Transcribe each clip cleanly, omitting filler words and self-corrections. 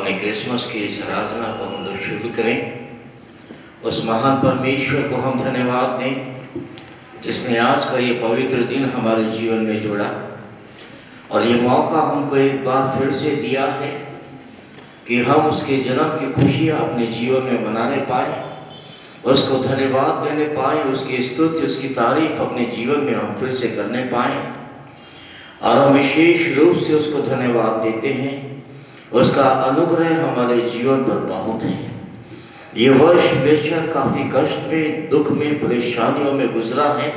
अपने क्रिसमस की इस आराधना को हम लोग शुरू करें। उस महान परमेश्वर को हम धन्यवाद दें जिसने आज का ये पवित्र दिन हमारे जीवन में जोड़ा और ये मौका हमको एक बार फिर से दिया है कि हम उसके जन्म की खुशियाँ अपने जीवन में मनाने पाए, उसको धन्यवाद देने पाए, उसकी स्तुति उसकी तारीफ अपने जीवन में हम फिर से करने पाए। और हम विशेष रूप से उसको धन्यवाद देते हैं, उसका अनुग्रह हमारे जीवन पर बहुत है। ये वर्ष बेशक काफी कष्ट में, दुख में, परेशानियों में गुजरा है,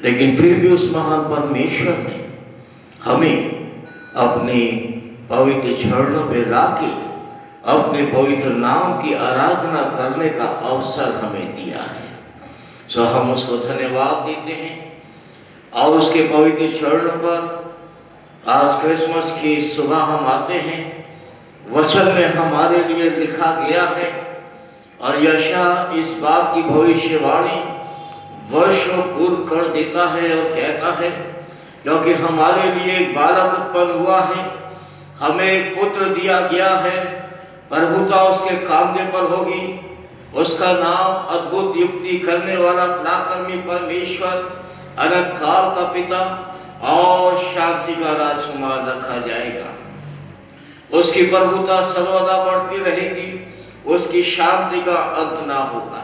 लेकिन फिर भी उस महान परमेश्वर ने हमें अपने पवित्र चरणों में लाके अपने पवित्र नाम की आराधना करने का अवसर हमें दिया है। सो हम उसको धन्यवाद देते हैं और उसके पवित्र चरणों पर आज क्रिसमस की सुबह हम आते हैं। वचन में हमारे लिए लिखा गया है और यशायाह इस बात की भविष्यवाणी वर्षों पूर्व कर देता है और कहता है, क्योंकि हमारे लिए एक बालक उत्पन्न हुआ है, हमें एक पुत्र दिया गया है, प्रभुता उसके कांधे पर होगी, उसका नाम अद्भुत युक्ति करने वाला, पराक्रमी परमेश्वर, अनंत काल का पिता और शांति का राजकुमार रखा जाएगा। उसकी प्रभुता सर्वदा बढ़ती रहेगी, उसकी शांति का अंत ना होगा,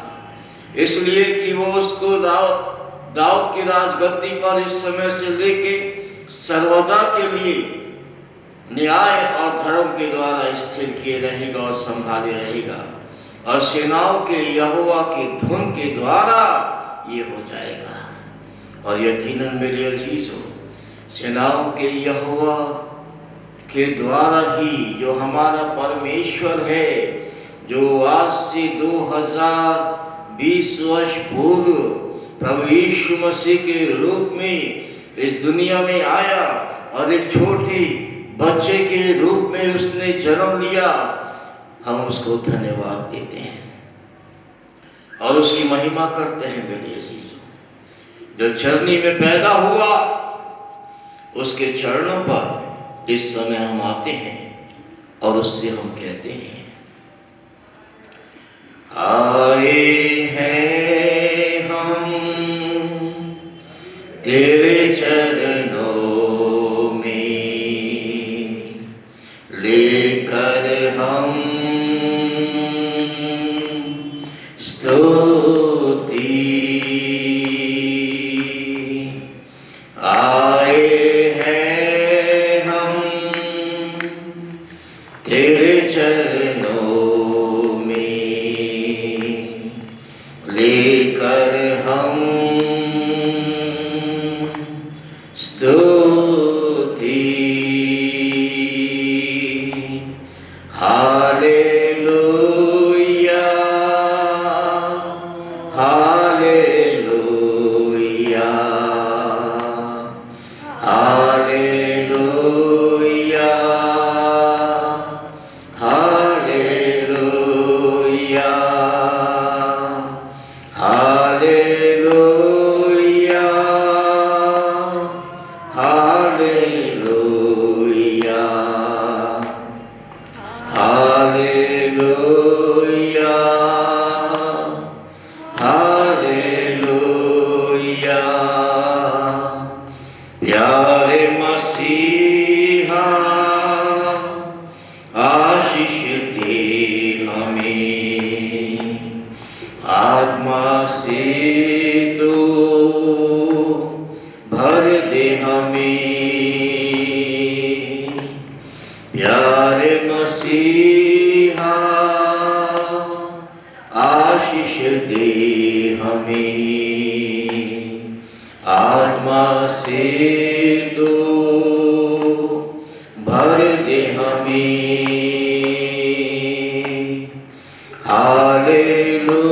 इसलिए कि वो उसको दाऊद की राजगद्दी पर इस समय से लेके सर्वदा के लिए न्याय और धर्म के द्वारा स्थिर किए रहेगा और संभाले रहेगा, और सेनाओं के यहोवा की धुन के द्वारा ये हो जाएगा। और यकीनन मेरे अजीजों, सेनाओं के यहोवा के द्वारा ही, जो हमारा परमेश्वर है, जो आज से 2020 वर्ष पूर्व प्रभु यीशु मसीह के रूप में इस दुनिया में आया और एक छोटे बच्चे के रूप में उसने जन्म लिया, हम उसको धन्यवाद देते हैं और उसकी महिमा करते हैं। मेरे अजीजों, जो चरनी में पैदा हुआ उसके चरणों पर इस समय हम आते हैं और उससे हम कहते हैं, आए हैं हम तेरे चरणों में, लेकर हम स्तुति, आए हैं हम तेरे चरणों में, लेकर हम स्तुति, hallelujah, hallelujah, hallelujah, hallelujah, hallelujah, hallelujah, hallelujah, hallelujah. प्यारे मसीहा आशीष दे हमें, आत्मा से तू भर दे हमें। प्यारे मसीहा आशीष दे हमें, आत्मा से तू भर दे हमें। Hallelujah,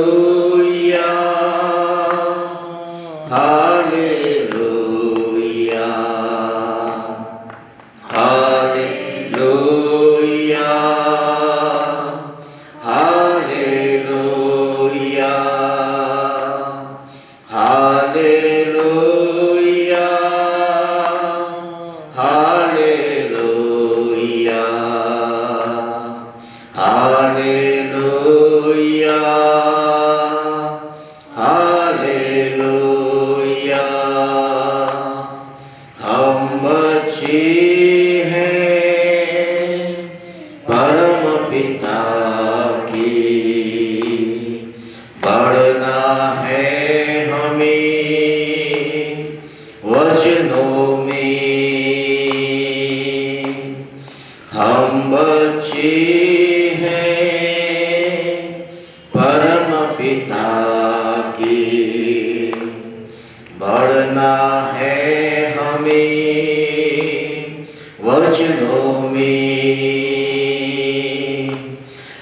hallelujah, hallelujah, hallelujah, hallelujah, hallelujah. वचनों में हम बच्चे हैं परम पिता के, बढ़ना है हमें वचनों में।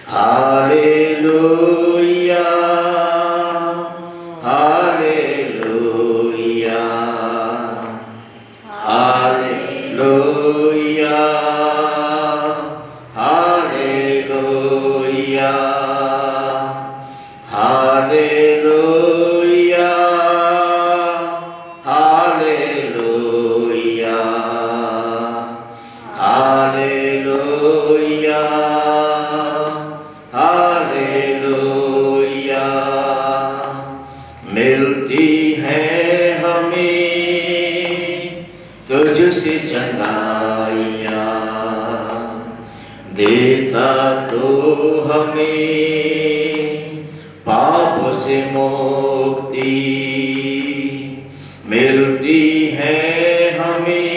Hallelujah hallelujah hallelujah hallelujah hallelujah hallelujah hallelujah hallelujah. मिलती है हमें तुझसे चंगाइयाँ, देता तो हमें पाप से मुक्ति। मिलती है हमें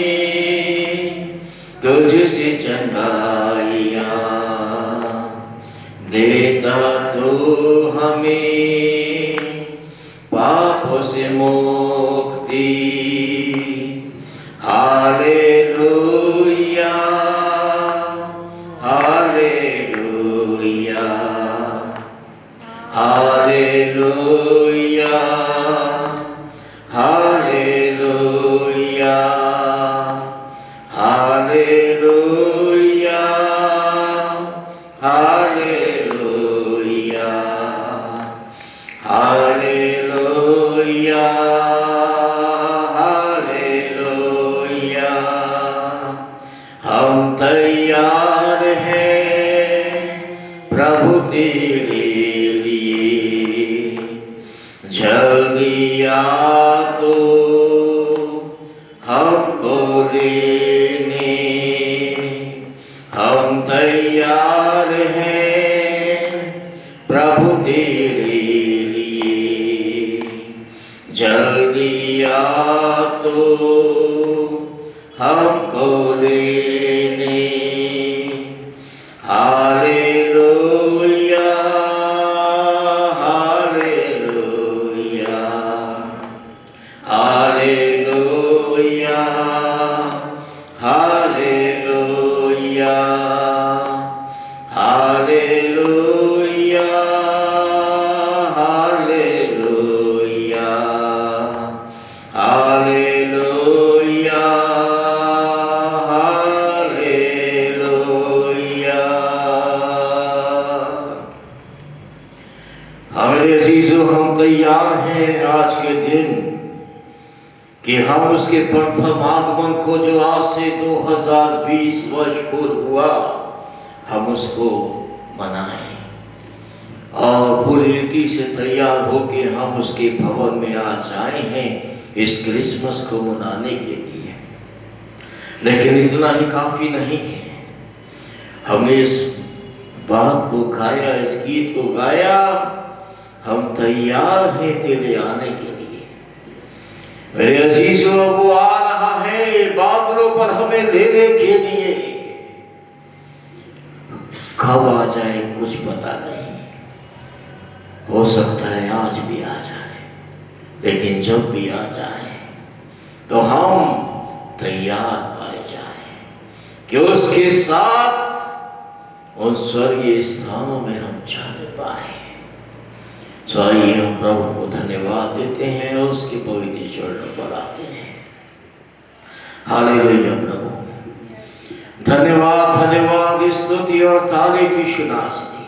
तुझसे चंगाइयाँ, देता तो हमें पाप से मुक्ति। Hallelujah hallelujah hallelujah hallelujah hallelujah hallelujah hallelujah hallelujah. हम तैयार हैं प्रभु तेरे लिए, जल्दी आ तो हमको लेने। हम तैयार हैं प्रभु तेरे लिए, जल्दी आ तो हमको लेने। Hallelujah hallelujah hallelujah hallelujah hallelujah hallelujah hallelujah hallelujah. हमारे अजीजों, हम तैयार हैं आज के दिन कि हम उसके प्रथम आगमन को, जो आज से 2020 वर्ष पूर्व हुआ, हम उसको मनाएं और पूरी रीति से तैयार होकर हम उसके भवन में आज आए हैं इस क्रिसमस को मनाने के लिए। लेकिन इतना ही काफी नहीं है। हमने इस बात को गाया, इस गीत को गाया, हम तैयार हैं तेरे आने के लिए। मेरे अजीजों, वो आ रहा है बादलों पर हमें लेने के लिए। कब आ जाए कुछ पता नहीं, हो सकता है आज भी आ जाए, लेकिन जब भी आ जाए तो हम तैयार पाए जाए कि उसके साथ उन स्वर्गीय स्थानों में हम जाने पाए। तो आइए हम प्रभु को धन्यवाद देते हैं और उसके पवित्र चरणों पर आते हैं। हालेलुया प्रभु, धन्यवाद धन्यवाद, स्तुति और तारीफ की शुनास्ती।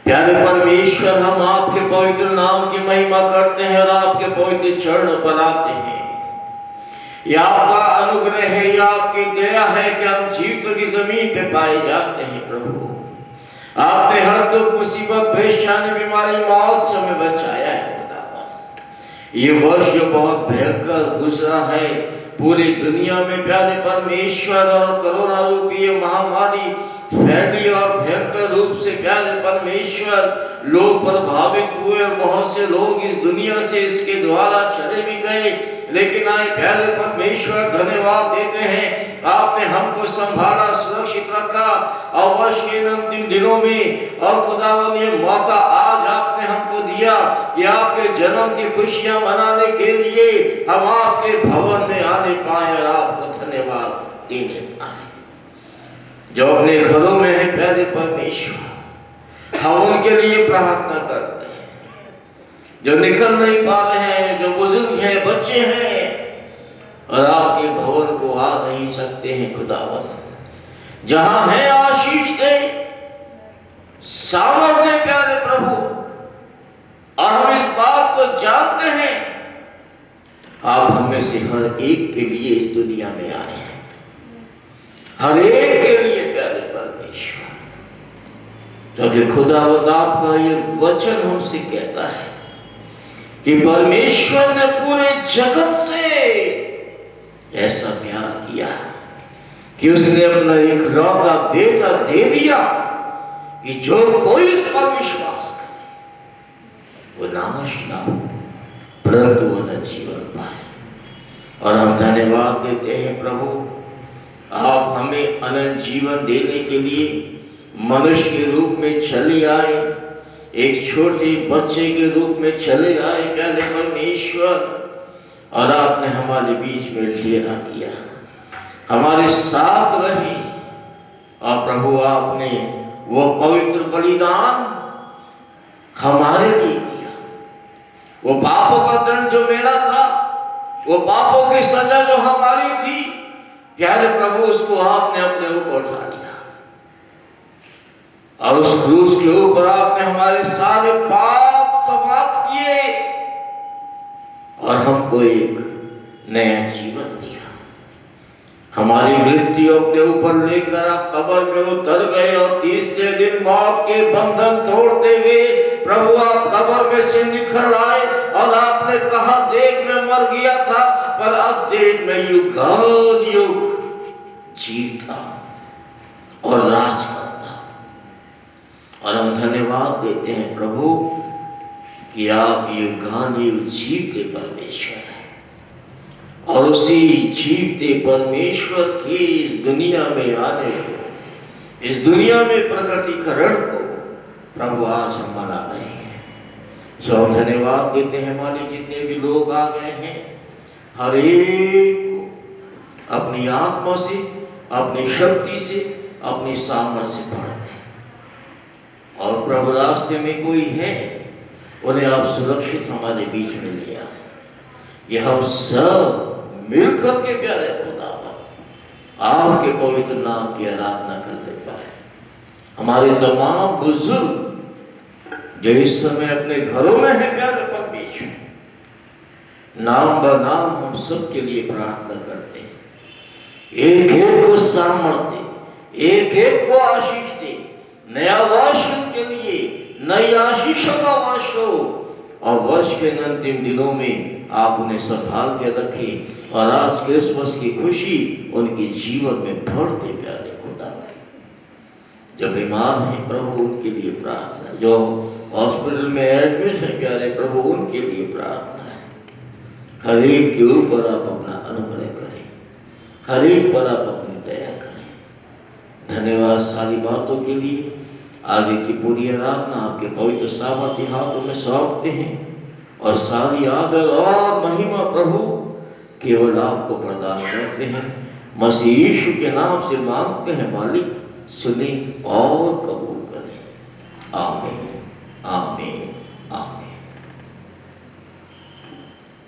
प्यारे परमेश्वर, हम आपके पवित्र नाम की महिमा करते हैं और आपके पवित्र चरणों पर आते हैं। यह आपका अनुग्रह है, यह आपकी दया है कि हम जीवितों की जमीन पे पाए जाते हैं। प्रभु, आपने हर दुख, मुसीबत, परेशानी, बीमारी, मौत से हमें बचाया है। खुदावन, ये वर्ष जो बहुत भयंकर गुजरा है पूरी दुनिया में, प्यारे परमेश्वर, और कोरोना रूपी ये महामारी फैली और भयंकर रूप से प्यारे परमेश्वर लोग प्रभावित हुए और बहुत से लोग इस दुनिया से इसके द्वारा चले भी गए। लेकिन आए प्यारे परमेश्वर धन्यवाद देते हैं, आपने हमको संभाला, सुरक्षित रखा और वर्ष के अंतिम दिनों में, और खुदावन ये मौका आज आपने हमको दिया कि आपके जन्म की खुशियां मनाने के लिए हम आपके भवन में आने पाए और आपको धन्यवाद देने पाए। जो अपने घरों में है प्यारे परमेश्वर, हम उनके लिए प्रार्थना करते हैं। जो निकल नहीं पा रहे हैं, जो बुजुर्ग हैं, बच्चे हैं और आपके भवन को आ नहीं सकते हैं, खुदावन जहां है आशीष दे, सामर्थ दे प्यारे प्रभु। और हम इस बात को जानते हैं, आप हमें से हर एक के लिए इस दुनिया में आए हैं, हर एक के लिए प्यारे परमेश्वर, क्योंकि खुदावंद आपका ये वचन हमसे कहता है कि परमेश्वर ने पूरे जगत से ऐसा प्यार किया कि उसने अपना एक लौता बेटा दे दिया कि जो कोई उस पर विश्वास करे वो नाश ना हो परंतु वो अनंत जीवन पाए। और हम धन्यवाद देते हैं प्रभु, आप हमें अनंत जीवन देने के लिए मनुष्य के रूप में चले आए, एक छोटे बच्चे के रूप में चले आए प्यारे परमेश्वर, और आपने हमारे बीच में डेरा किया, हमारे साथ रहे। और प्रभु आपने वो पवित्र बलिदान हमारे लिए दिया, वो पापों का दंड जो मेरा था, वो पापों की सजा जो हमारी थी, प्यारे प्रभु उसको आपने अपने ऊपर उठा लिया और उस क्रूस के ऊपर आपने हमारे सारे पाप समाप्त किए और हमको एक नया जीवन दिया। हमारी मृत्यु अपने ऊपर लेकर आप कब्र में उतर गए और तीसरे दिन मौत के बंधन तोड़ते हुए प्रभु आप कब्र में से निकल आए और आपने कहा, देख मैं मर गया था पर अब देख मैं युगानुयुग जीता और राज करता। और हम धन्यवाद देते हैं प्रभु कि आप युगानुयुग जीते परमेश्वर हैं, और उसी जीवते परमेश्वर की इस दुनिया में आने को, इस दुनिया में प्रकटीकरण को प्रभु आज हम मना रहे हैं। सो हम धन्यवाद देते हैं मालिक, जितने भी लोग आ गए हैं हर एक को अपनी आत्मा से, अपनी शक्ति से, अपनी सामर्थ से बढ़ते हैं। और प्रभु रास्ते में कोई है उन्हें आप सुरक्षित हमारे बीच में ले आए, ये हम सब मिलकर के प्यारे खुदावन आपके पवित्र नाम की आराधना करने पाए। हमारे तमाम बुजुर्ग जो इस समय अपने घरों में है प्यारे परमेश्वर, नाम ब नाम हम सब के लिए प्रार्थना करते हैं, एक एक को सामर्थ दे, एक एक को आशीष दे, नया वर्ष उनके लिए नई आशीषों का वर्ष हो, और वर्ष के अंतिम दिनों में आप उन्हें संभाल के रखें और आज क्रिसमस की खुशी उनके जीवन में भरते प्यारे खुदा। जो बीमार हैं प्रभु उनके लिए प्रार्थना, जो हॉस्पिटल में एडमिट है प्यारे प्रभु उनके लिए प्रार्थना है। हर एक के ऊपर आप अपना अनुग्रह करें, हर एक पर आप अपनी दया करें। धन्यवाद सारी बातों के लिए। आगे की पूरी आराधना आपके पवित्र सामर्थ्य हाथों में सौंपते हैं और सारी आदर और महिमा प्रभु केवल आपको प्रदान करते हैं। मसीह यीशु के नाम से मांगते हैं मालिक, सुने और कबूल करें। आमीन, आमीन, आमीन।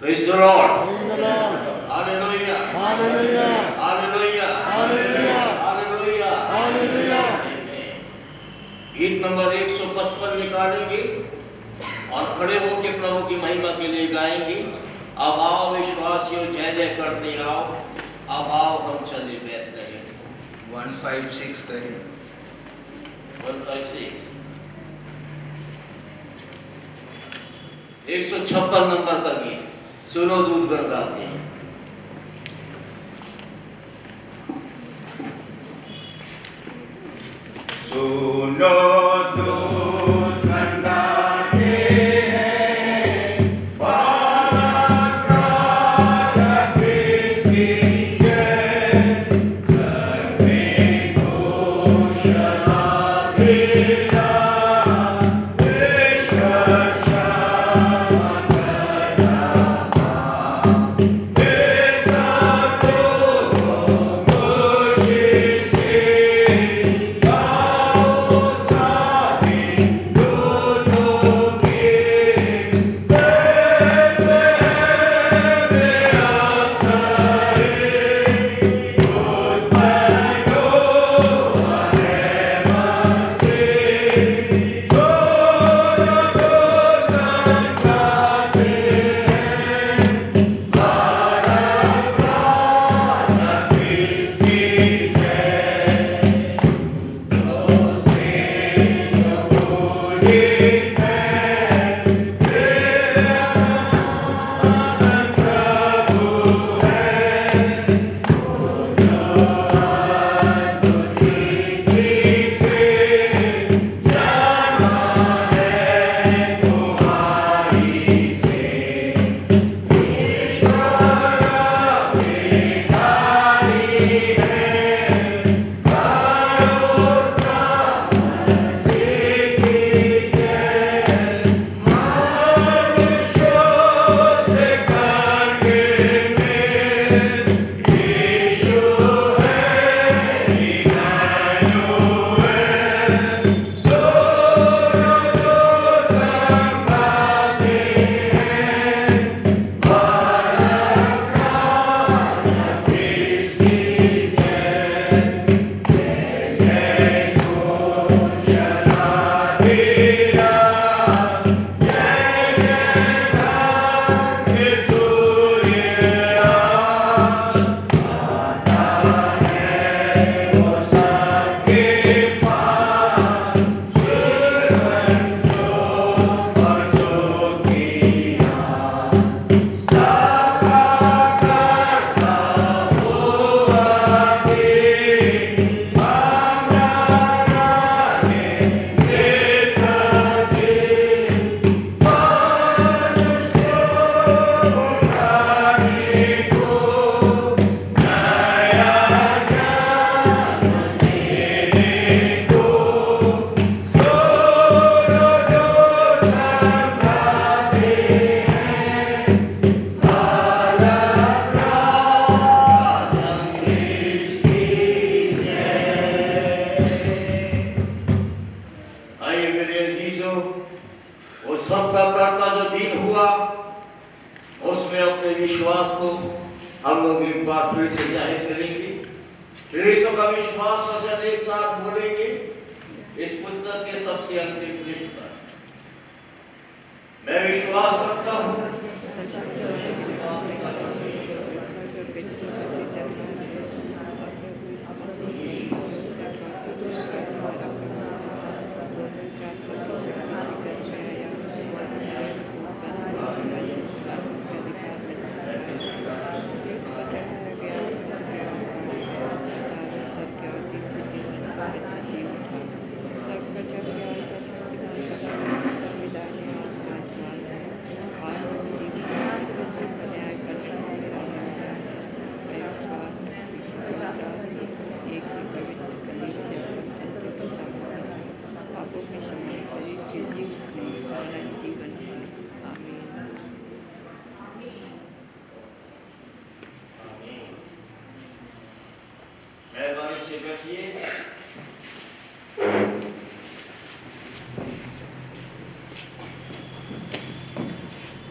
Praise the Lord. Hallelujah. Hallelujah. Hallelujah. Hallelujah. Hallelujah. Hallelujah. गीत नंबर 155 निकालेंगे और खड़े होकर प्रभु की महिमा के लिए गाएंगे। अब आओ विश्वासियों, जय जय करते आओ, अब आओ हम चले बैठे। 156 करें। 156 156 नंबर का गीत सुनो दूध गण गाते हैं। सुनो दूध गण गाते हैं, बालक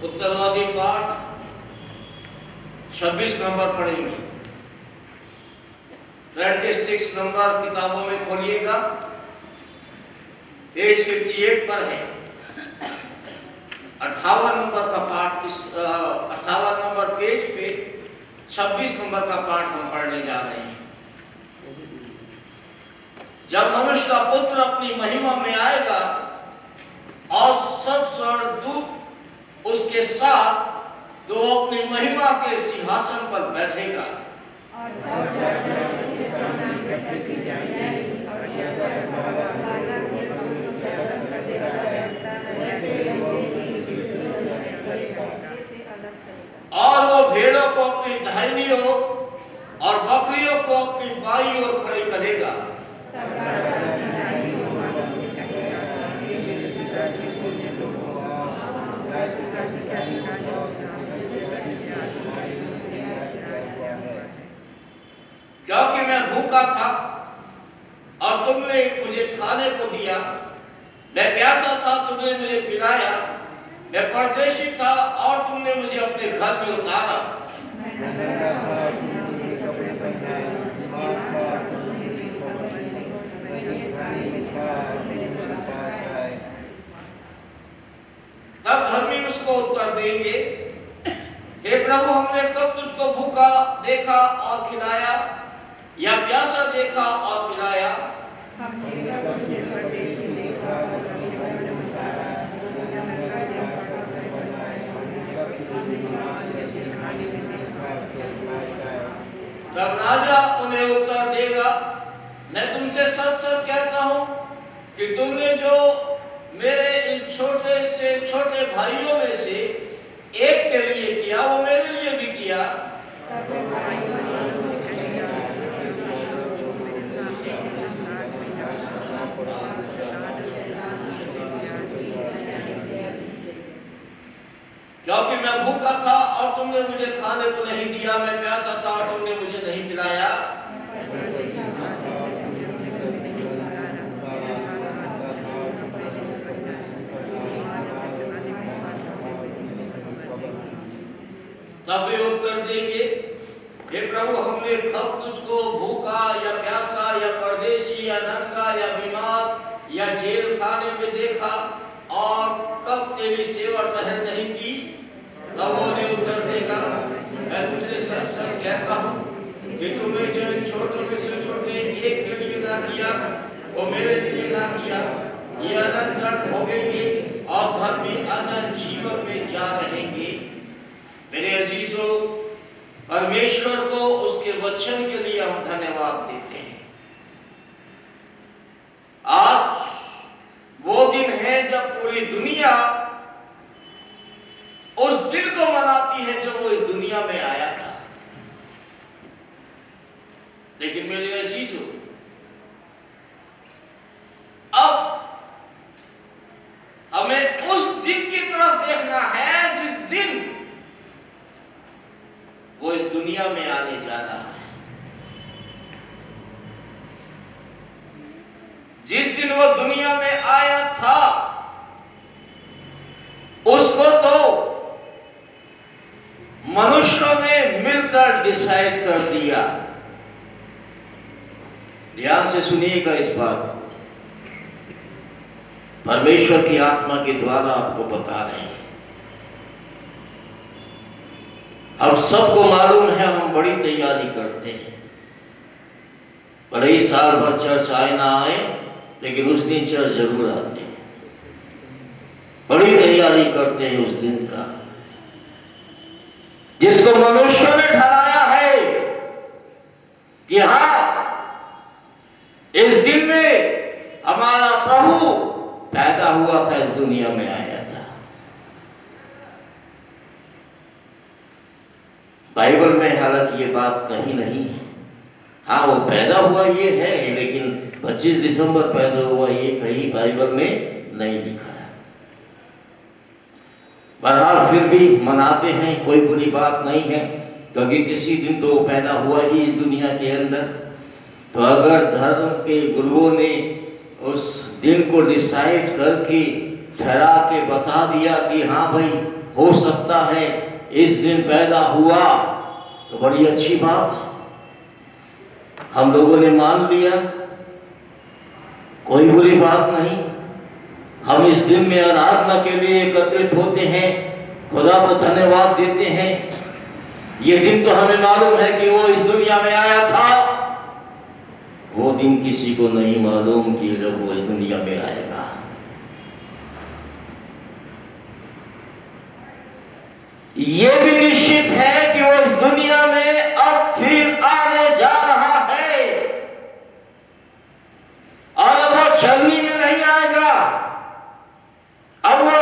उत्तरवादी पाठ 26 नंबर पढ़ेंगे। 36 नंबर किताबों में खोलिएगा, पेज 58 पर है। 58 नंबर का पाठ 58 नंबर पेज पे 26 नंबर का पाठ हम पढ़ने जा रहे हैं। जब मनुष्य का पुत्र अपनी महिमा में आएगा और सब स्वर्गदूत उसके साथ, तो अपनी महिमा के सिंहासन पर बैठेगा। और वो भेड़ों को अपनी दाहिनी ओर और बकरियों को अपनी बाई ओर खड़ी करेगा। क्योंकि मैं भूखा था और तुमने मुझे खाने को दिया, मैं प्यासा था तुमने मुझे पिलाया, मैं परदेशी था और तुमने मुझे अपने घर में उतारा। तब धर्मी उसको उत्तर देंगे, हे प्रभु, हमने कब तुझको भूखा देखा और खिलाया या प्यासा देखा और पिलाया? तब राजा उन्हें उत्तर देगा, मैं तुमसे सच सच कहता हूं कि तुमने जो मेरे इन छोटे से छोटे भाइयों में से एक के लिए किया, वो मेरे लिए भी किया। क्योंकि मैं भूखा था और तुमने मुझे खाने को नहीं दिया, मैं प्यासा था और तुमने मुझे नहीं पिलाया। तब वे उत्तर देंगे, हे प्रभु, हमने कब तुझको भूखा या प्यासा या परदेशी या नंगा या बीमार या जेल खाने में देखा और कब तेरी सेवा टहल नहीं की? तब वो उत्तर देगा, मैं तुझसे सच सच कहता हूँ कि तुमने जो इन छोटे में से छोटे एक के लिए ना किया, वो मेरे लिए ना किया। ये अनंत तक भोगेंगे और धर्मी अनंत जीवन में जा रहेंगे। मेरे अजीजों, परमेश्वर को उसके वचन के लिए हम धन्यवाद देते हैं। आज वो दिन है जब पूरी दुनिया उस दिन को मनाती है जब वो इस दुनिया में आया था। लेकिन मेरे अजीजों, अब हमें उस दिन की तरफ देखना है जिस दिन वो इस दुनिया में आने जा रहा है। जिस दिन वो दुनिया में आया था, उसको तो मनुष्यों ने मिलकर डिसाइड कर दिया। ध्यान से सुनिएगा इस बात को, परमेश्वर की आत्मा के द्वारा आपको बता रहे हैं। अब सबको मालूम है, हम बड़ी तैयारी करते हैं, भले ही साल भर चर्च आए ना आए, लेकिन उस दिन चर्च जरूर आते हैं। बड़ी तैयारी करते हैं उस दिन का, जिसको मनुष्य ने ठहराया है कि हाँ, इस दिन में हमारा प्रभु पैदा हुआ था, इस दुनिया में आया था। बाइबल में हालांकि ये बात कहीं नहीं है। हाँ, वो पैदा हुआ ये है, लेकिन 25 दिसंबर पैदा हुआ ये कहीं बाइबल में नहीं लिखा है। बहरहाल फिर भी मनाते हैं, कोई बुरी बात नहीं है, क्योंकि किसी दिन तो पैदा हुआ ही इस दुनिया के अंदर। तो अगर धर्म के गुरुओं ने उस दिन को डिसाइड करके ठहरा के बता दिया कि हाँ भाई, हो सकता है इस दिन पैदा हुआ, तो बड़ी अच्छी बात, हम लोगों ने मान लिया, कोई बुरी बात नहीं। हम इस दिन में आराधना के लिए एकत्रित होते हैं, खुदा को धन्यवाद देते हैं। ये दिन तो हमें मालूम है कि वो इस दुनिया में आया था। वो दिन किसी को नहीं मालूम कि जब वो इस दुनिया में आएगा। ये भी निश्चित है कि वो इस दुनिया में अब फिर आने जा रहा है, और अब वो छलनी में नहीं आएगा। अब वो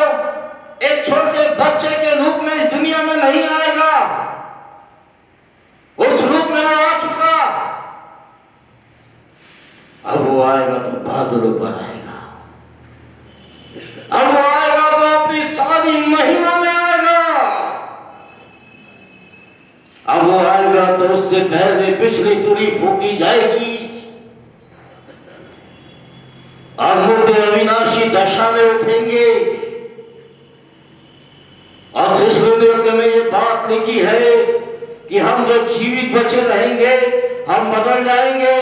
एक छोटे बच्चे के रूप में इस दुनिया में नहीं आएगा, उस रूप में वो आ चुका वो आएगा तो बादलों पर आएगा। अब वो आएगा तो अपनी सारी महिमा में आएगा। अब वो आएगा तो उससे पहले पिछली तुरी फूकी जाएगी और मुर्दे अविनाशी दशा में उठेंगे। और सृष्टि में ये बात लिखी है कि हम जो जीवित बचे रहेंगे हम बदल जाएंगे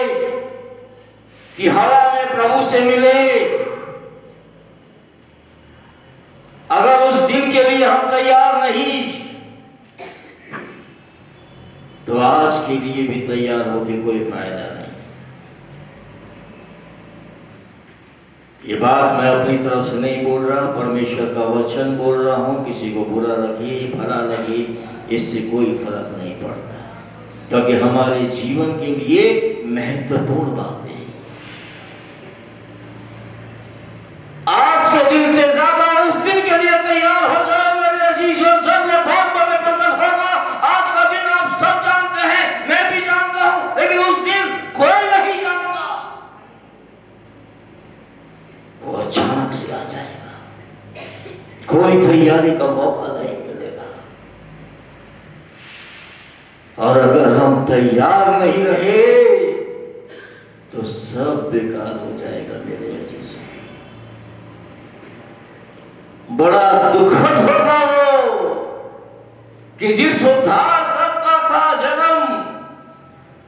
कि हवा में प्रभु से मिले। अगर उस दिन के लिए हम तैयार नहीं तो आज के लिए भी तैयार होकर कोई फायदा नहीं। ये बात मैं अपनी तरफ से नहीं बोल रहा, परमेश्वर का वचन बोल रहा हूं। किसी को बुरा लगे भला लगे इससे कोई फर्क नहीं पड़ता, क्योंकि हमारे जीवन के लिए महत्वपूर्ण बातें आज के दिन से ज्यादा उस दिन के लिए तैयार हो जाओ मेरे अजीजों। जब मैं बहुत बड़े बंधन होगा, आज का दिन आप सब जानते हैं, मैं भी जानता हूं, लेकिन उस दिन कोई नहीं जानता। वो अचानक से आ जाएगा, कोई तैयारी का मौका नहीं मिलेगा। और अगर हम तैयार नहीं रहे तो सब बेकार हो जाएगा मेरे अजीजों। बड़ा दुखद होगा वो कि जिस उद्धारकर्ता का जन्म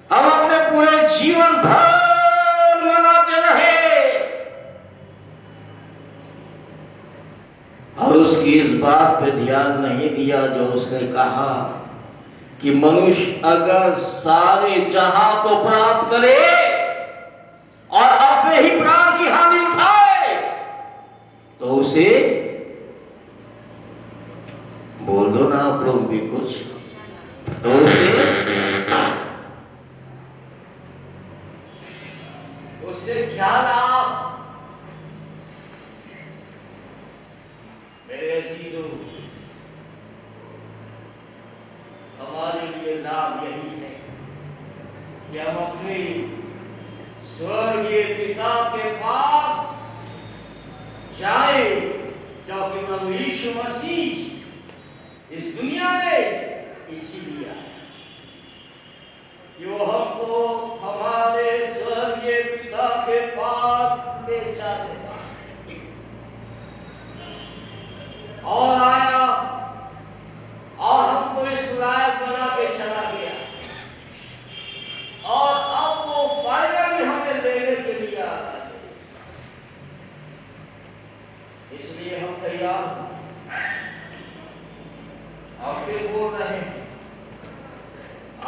हम अपने पूरे जीवन भर मनाते रहे और उसकी इस बात पे ध्यान नहीं दिया जो उसने कहा कि मनुष्य अगर सारे जहां को प्राप्त करे और अपने ही प्राण की हानि उठाए तो उसे बोल दो ना आप लोग भी कुछ, तो उससे क्या लाभ? मेरे अजीजों, हमारे लिए लाभ यही है कि हम अपने स्वर्गीय पिता के पास जाए, क्योंकि प्रभु यीशु मसीह इस दुनिया में इसीलिए आया कि वो हमको हमारे स्वर्गीय पिता के पास ले जाने वाला और आया और हमको इस लायक बना के चला गया और अब वो फाइनली हमें लेने के लिए आ रहा है। इसलिए हम तैयार हैं और फिर बोल रहे हैं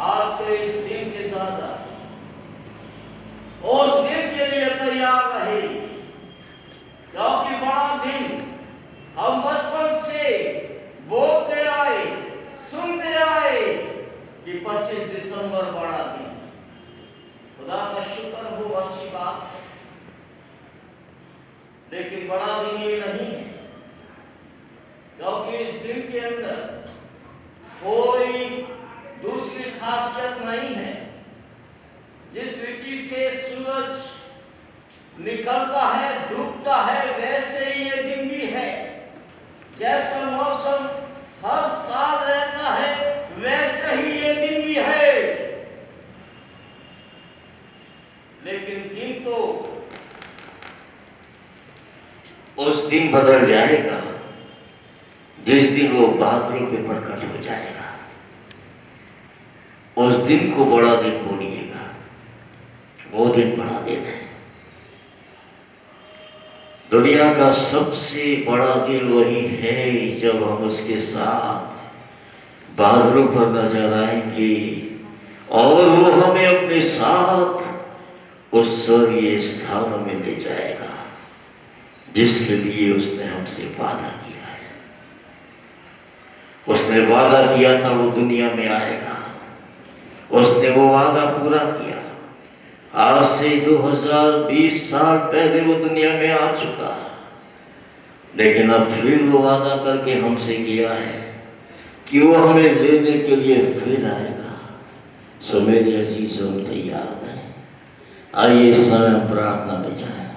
आज के इस दिन से ज्यादा उस दिन के लिए तैयार रहे, क्योंकि बड़ा दिन हम बचपन से बोलते आए सुनते आए कि 25 दिसंबर बड़ा दिन। खुदा का शुक्र हो, अच्छी बात है, लेकिन बड़ा दिन ये नहीं है, क्योंकि इस दिन के अंदर कोई दूसरी खासियत नहीं है। जिस रीति से सूरज निकलता है डूबता है वैसे ही ये दिन भी है। जैसा मौसम हर साल रहता है वैसे ही ये दिन भी है, लेकिन दिन तो उस दिन बदल जाएगा जिस दिन वो बादलों पे प्रकट हो जाएगा। उस दिन को बड़ा दिन बोलिएगा, वो दिन बड़ा दिन है। दुनिया का सबसे बड़ा दिन वही है जब हम उसके साथ बादलों पर नजर आएंगे और वो हमें अपने साथ उस स्वर्गीय स्थानों में ले जाएगा जिसके लिए उसने हमसे वादा किया है। उसने वादा किया था वो दुनिया में आएगा, उसने वो वादा पूरा किया। आज से 2020 साल पहले वो दुनिया में आ चुका, लेकिन अब फिर वो वादा करके हमसे किया है कि वो हमें लेने के लिए फिर आएगा। सो मेरे अजीजों, तैयार हैं, आइए इस समय हम प्रार्थना में जाएं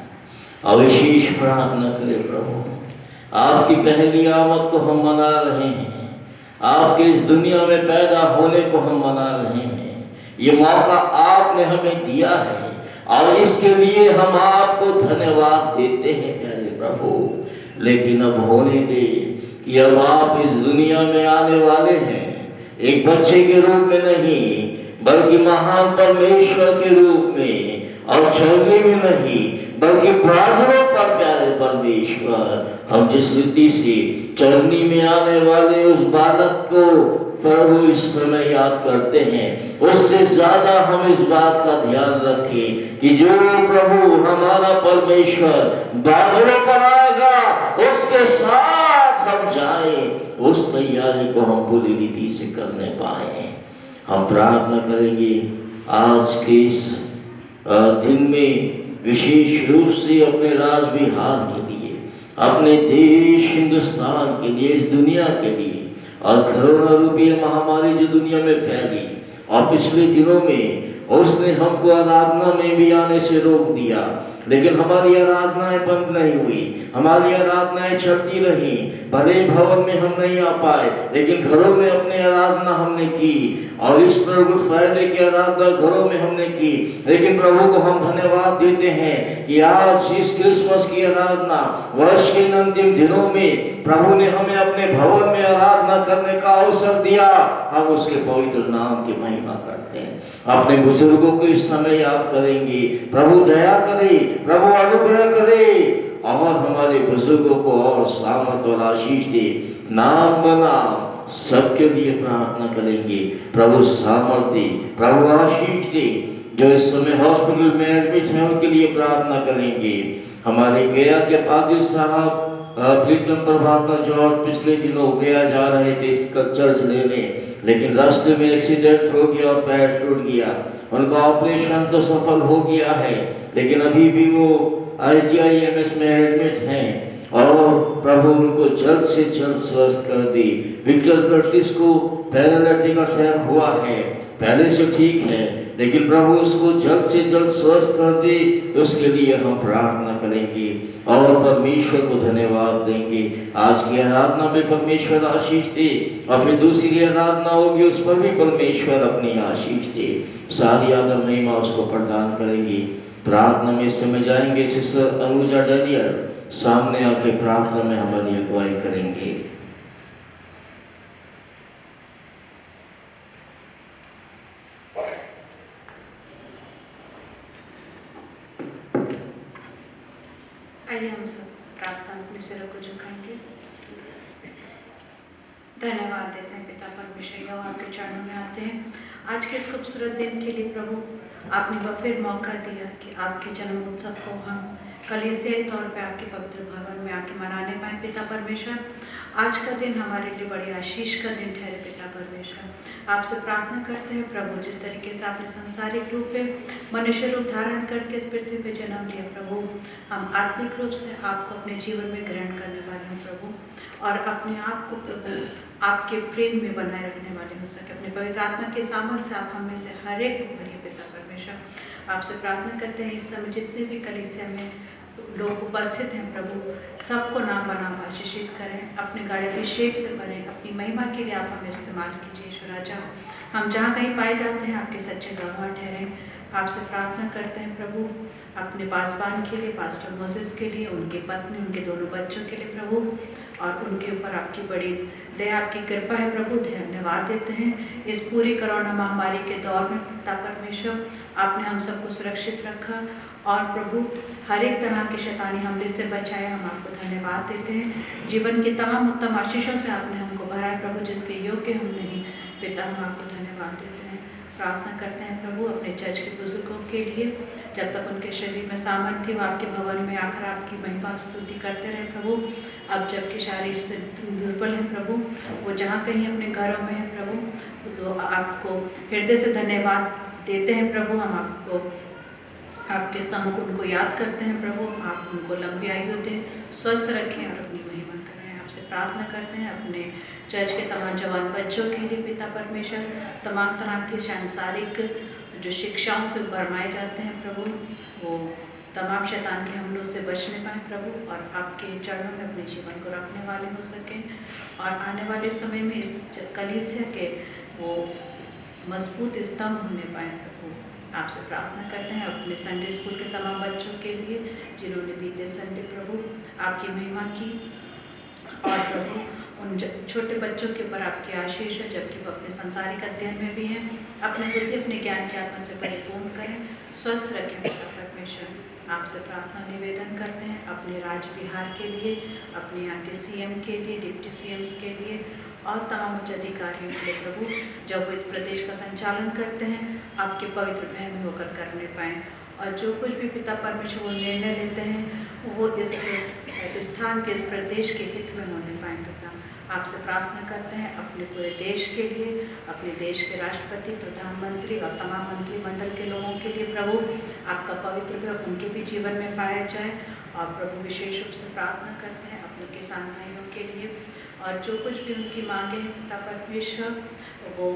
और विशेष प्रार्थना करें। प्रभु, आपकी पहली आमद को हम मना रहे हैं, आपके इस दुनिया में पैदा होने को हम मना रहे हैं। ये मौका आपने हमें दिया है और इसके लिए हम आपको धन्यवाद देते हैं प्यारे प्रभु। लेकिन अब होने दे कि अब आप इस दुनिया में आने वाले हैं, एक बच्चे के रूप में नहीं बल्कि महान परमेश्वर के रूप में, और चलने में नहीं बल्कि बादलों पर प्यारे परमेश्वर। हम जिस रीति से चरनी में आने वाले उस बालक को प्रभु इस समय याद करते हैं, उससे ज्यादा हम इस बात का ध्यान रखें कि जो प्रभु हमारा परमेश्वर बादलों पर आएगा उसके साथ हम जाएं, उस तैयारी को हम पूरी रीति से करने पाए। हम प्रार्थना करेंगे आज के इस दिन में विशेष रूप से अपने राज बिहार के लिए, अपने देश हिंदुस्तान के लिए, इस दुनिया के लिए, और कोरोना रूपी महामारी जो दुनिया में फैली और पिछले दिनों में उसने हमको आराधना में भी आने से रोक दिया, लेकिन हमारी आराधनाएं बंद नहीं हुई, हमारी आराधनाएं चलती रही। भले भवन में हम नहीं आ पाए लेकिन घरों में अपनी आराधना हमने की, और इस गुड फ्राइडे की आराधना घरों में हमने की। लेकिन प्रभु को हम धन्यवाद देते हैं कि आज इस क्रिसमस की आराधना वर्ष के अंतिम दिनों में प्रभु ने हमें अपने भवन में आराधना करने का अवसर दिया। हम उसके पवित्र नाम की महिमा करते हैं। अपने बुजुर्गों को इस समय याद करेंगे। प्रभु दया करे, प्रभु अनुग्रह करे और हमारे बुजुर्गों को और सामर्थ और आशीष दे। नाम बनाम सबके लिए प्रार्थना करेंगे। प्रभु सामर्थ दे, प्रभु आशीष दे। जो इस समय हॉस्पिटल में एडमिट हैं उनके लिए प्रार्थना करेंगे। हमारे गया के पादिल साहब प्रीतम प्रभाकर जॉर्ज पिछले दिनों गया जा रहे थे चर्च लेने, लेकिन रास्ते में एक्सीडेंट हो गया और पैर टूट गया। उनका ऑपरेशन तो सफल हो गया है, लेकिन अभी भी वो IGIMS में एडमिट हैं और प्रभु उनको जल्द से जल्द स्वस्थ कर दी। विक्टर कर्टिस को पैरालिटिक अटैक हुआ है, पहले से ठीक है, लेकिन प्रभु उसको जल्द से जल्द स्वस्थ कर दे, उसके लिए हम प्रार्थना करेंगे और परमेश्वर को धन्यवाद देंगे। आज की आराधना में परमेश्वर आशीष दे और फिर दूसरी आराधना होगी उस पर भी परमेश्वर अपनी आशीष दे। सारी आदर महिमा उसको प्रदान करेंगे। प्रार्थना में इस समय जाएंगे। सिस्टर अनुजा डैनियल सामने आके प्रार्थना में हमारी अगुवाई करेंगे। आइए हम सब प्रार्थना अपने सिरों को झुकाएंगे। धन्यवाद देते हैं पिता परमेश्वर, यहोवा आपके चरणों में आते हैं। आज के इस खूबसूरत दिन के लिए प्रभु आपने वह फिर मौका दिया कि आपके जन्म उत्सव को हम कलीसियाई तौर पे आपके पवित्र भवन में आके मनाने पाए। पिता परमेश्वर, आज का दिन हमारे लिए बड़ी आशीष का दिन ठहरे। पिता परमेश्वर, आपसे प्रार्थना करते हैं प्रभु, जिस तरीके से आपने सांसारिक रूप में मनुष्य रूप धारण करके इस पृथ्वी पे जन्म लिया प्रभु, हम आत्मिक रूप से आपको अपने जीवन में ग्रहण करने वाले हैं प्रभु, और अपने आप को प्रभु आपके प्रेम में बनाए रखने वाले हो सके। अपने पवित्र आत्मा के सामर्थ्य से आप हमें से हर एक को भरिए। पिता परमेश्वर, आपसे प्रार्थना करते हैं इस समय जितने भी कलीसिया में लोग उपस्थित हैं प्रभु, सबको नाम बना आशीषित करें, अपने गाड़ी अभिषेक से भरें, अपनी महिमा के लिए आप हमें इस्तेमाल कीजिए। ईश्वर राजा, हम जहाँ कहीं पाए जाते हैं आपके सच्चे गवाह ठहरें। आपसे प्रार्थना करते हैं प्रभु अपने पासवान के लिए, पास्टर मोसेस के लिए, उनकी पत्नी, उनके दोनों बच्चों के लिए प्रभु, और उनके ऊपर आपकी बड़ी दया, आपकी कृपा है प्रभु। धन्यवाद देते हैं इस पूरी कोरोना महामारी के दौर में। पिता परमेश्वर, आपने हम सबको सुरक्षित रखा और प्रभु हर एक तरह की शैतानी हमले से बचाया। हम आपको धन्यवाद देते हैं। जीवन के तमाम उत्तम आशीषों से आपने हमको भरा है प्रभु, जिसके योग्य हम नहीं। पिता, हम आपको धन्यवाद देते हैं। प्रार्थना करते हैं प्रभु अपने चर्च के बुजुर्गों के लिए, जब तक उनके शरीर में सामर्थ्य वो आपके भवन में आकर आपकी महिमा स्तुति करते रहे प्रभु। अब जबकि शारीर से दुर्बल है प्रभु, वो जहाँ कहीं अपने घरों में है प्रभु, तो आपको हृदय से धन्यवाद देते हैं प्रभु। हम आपको आपके सम्मुख उनको याद करते हैं प्रभु, आप उनको लंबी आयु दें, स्वस्थ रखें और अपनी महिमा करें। आपसे प्रार्थना करते हैं अपने चर्च के तमाम जवान बच्चों के लिए पिता परमेश्वर, तमाम तरह के सांसारिक जो शिक्षाओं से भरमाए जाते हैं प्रभु, वो तमाम शैतान के हमलों से बचने पाए प्रभु, और आपके चरणों में अपने जीवन को रखने वाले हो सकें, और आने वाले समय में इस कलीसिया के वो मजबूत स्तंभ होने पाए प्रभु। आपसे प्रार्थना करते हैं अपने संडे स्कूल के तमाम बच्चों के लिए जिन्होंने बीते संडे प्रभु आपकी महिमा की, और प्रभु उन छोटे बच्चों के ऊपर आपकी आशीष है, जबकि वो अपने संसारिक अध्ययन में भी हैं। अपने बुद्धि अपने ज्ञान की आत्मा से परिपूर्ण करें, स्वस्थ रखें पिता परमेश्वर। आपसे प्रार्थना निवेदन करते हैं अपने राज्य बिहार के लिए, अपने यहाँ के सीएम के लिए, डिप्टी सीएम्स के लिए, और तमाम उच्च अधिकारियों के लिए प्रभु, जब वो इस प्रदेश का संचालन करते हैं आपके पवित्र भय में होकर करने पाएँ, और जो कुछ भी पिता परमेश्वर वो निर्णय लेते हैं वो इस स्थान के, इस प्रदेश के हित में होने पाएँ पिता। आपसे प्रार्थना करते हैं अपने पूरे देश के लिए, अपने देश के राष्ट्रपति, प्रधानमंत्री और तमाम मंत्रिमंडल के लोगों के लिए प्रभु, आपका पवित्र भय उनके भी जीवन में पाया जाए। और प्रभु विशेष रूप से प्रार्थना करते हैं अपने किसान भाइयों के लिए, और जो कुछ भी उनकी मांगे पिता परमेश्वर, वो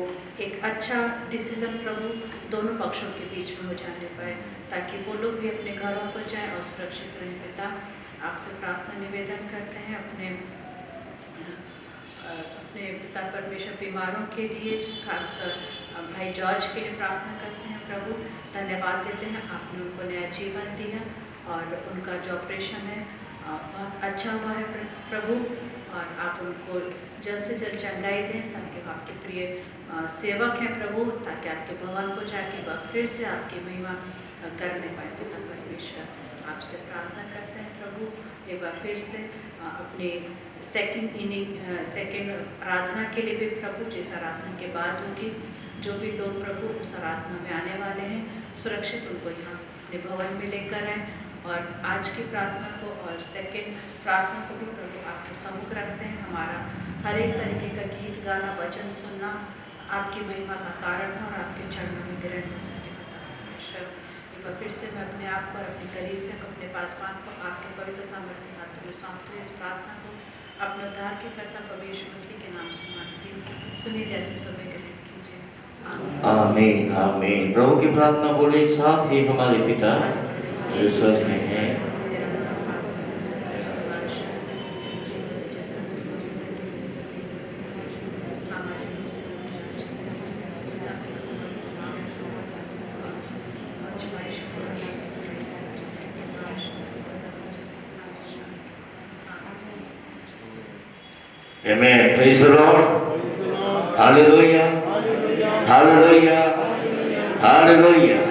एक अच्छा डिसीजन प्रभु दोनों पक्षों के बीच में हो जाने पाए, ताकि वो लोग भी अपने घरों को जाएं और सुरक्षित रहें पिता। आपसे प्रार्थना निवेदन करते हैं अपने पिता परमेश्वर बीमारों के लिए, खासकर भाई जॉर्ज के लिए प्रार्थना करते हैं प्रभु। धन्यवाद देते हैं आपने उनको नया जीवन दिया, और उनका जो ऑपरेशन है बहुत अच्छा हुआ है प्रभु, और आप उनको जल्द से जल्द चंगाई दें, ताकि वो आपके प्रिय सेवक हैं प्रभु, ताकि आपके भवन को जाके वह फिर से आपकी महिमा करने पाए पिता परमेश्वर। आपसे प्रार्थना करते हैं प्रभु एक बार फिर से अपने सेकेंड आराधना के लिए भी प्रभु, जिस आराधना के बाद होगी, जो भी लोग प्रभु उस आराधना में आने वाले हैं सुरक्षित उनको यहाँ अपने भवन में लेकर आए, और आज की प्रार्थना को और सेकेंड प्रार्थना को भी प्रभु आपके सम्मुख रखते हैं। हमारा हर एक तरीके का गीत गाना, वचन सुनना आपकी महिमा का कारण है, और आपके चरणों में ग्रहण हो सके पिता परमेश्वर। एक बार फिर से मैं अपने आप पर, अपनी कलीसिया को, अपने पासवान को आपके पवित्र सामर्थ्य हाथों में सौंपते हुए इस प्रार्थना को अपने उद्धार के कर्ता प्रभु यीशु मसीह के नाम से मांगती हूँ। सुनिए जैसे समय ग्रहण कीजिए। आमीन आमीन। प्रभु की प्रार्थना बोले एक साथ ही, हमारे पिता जो स्वर्ग में है, Amen. Praise the Lord. Hallelujah. Hallelujah. Hallelujah.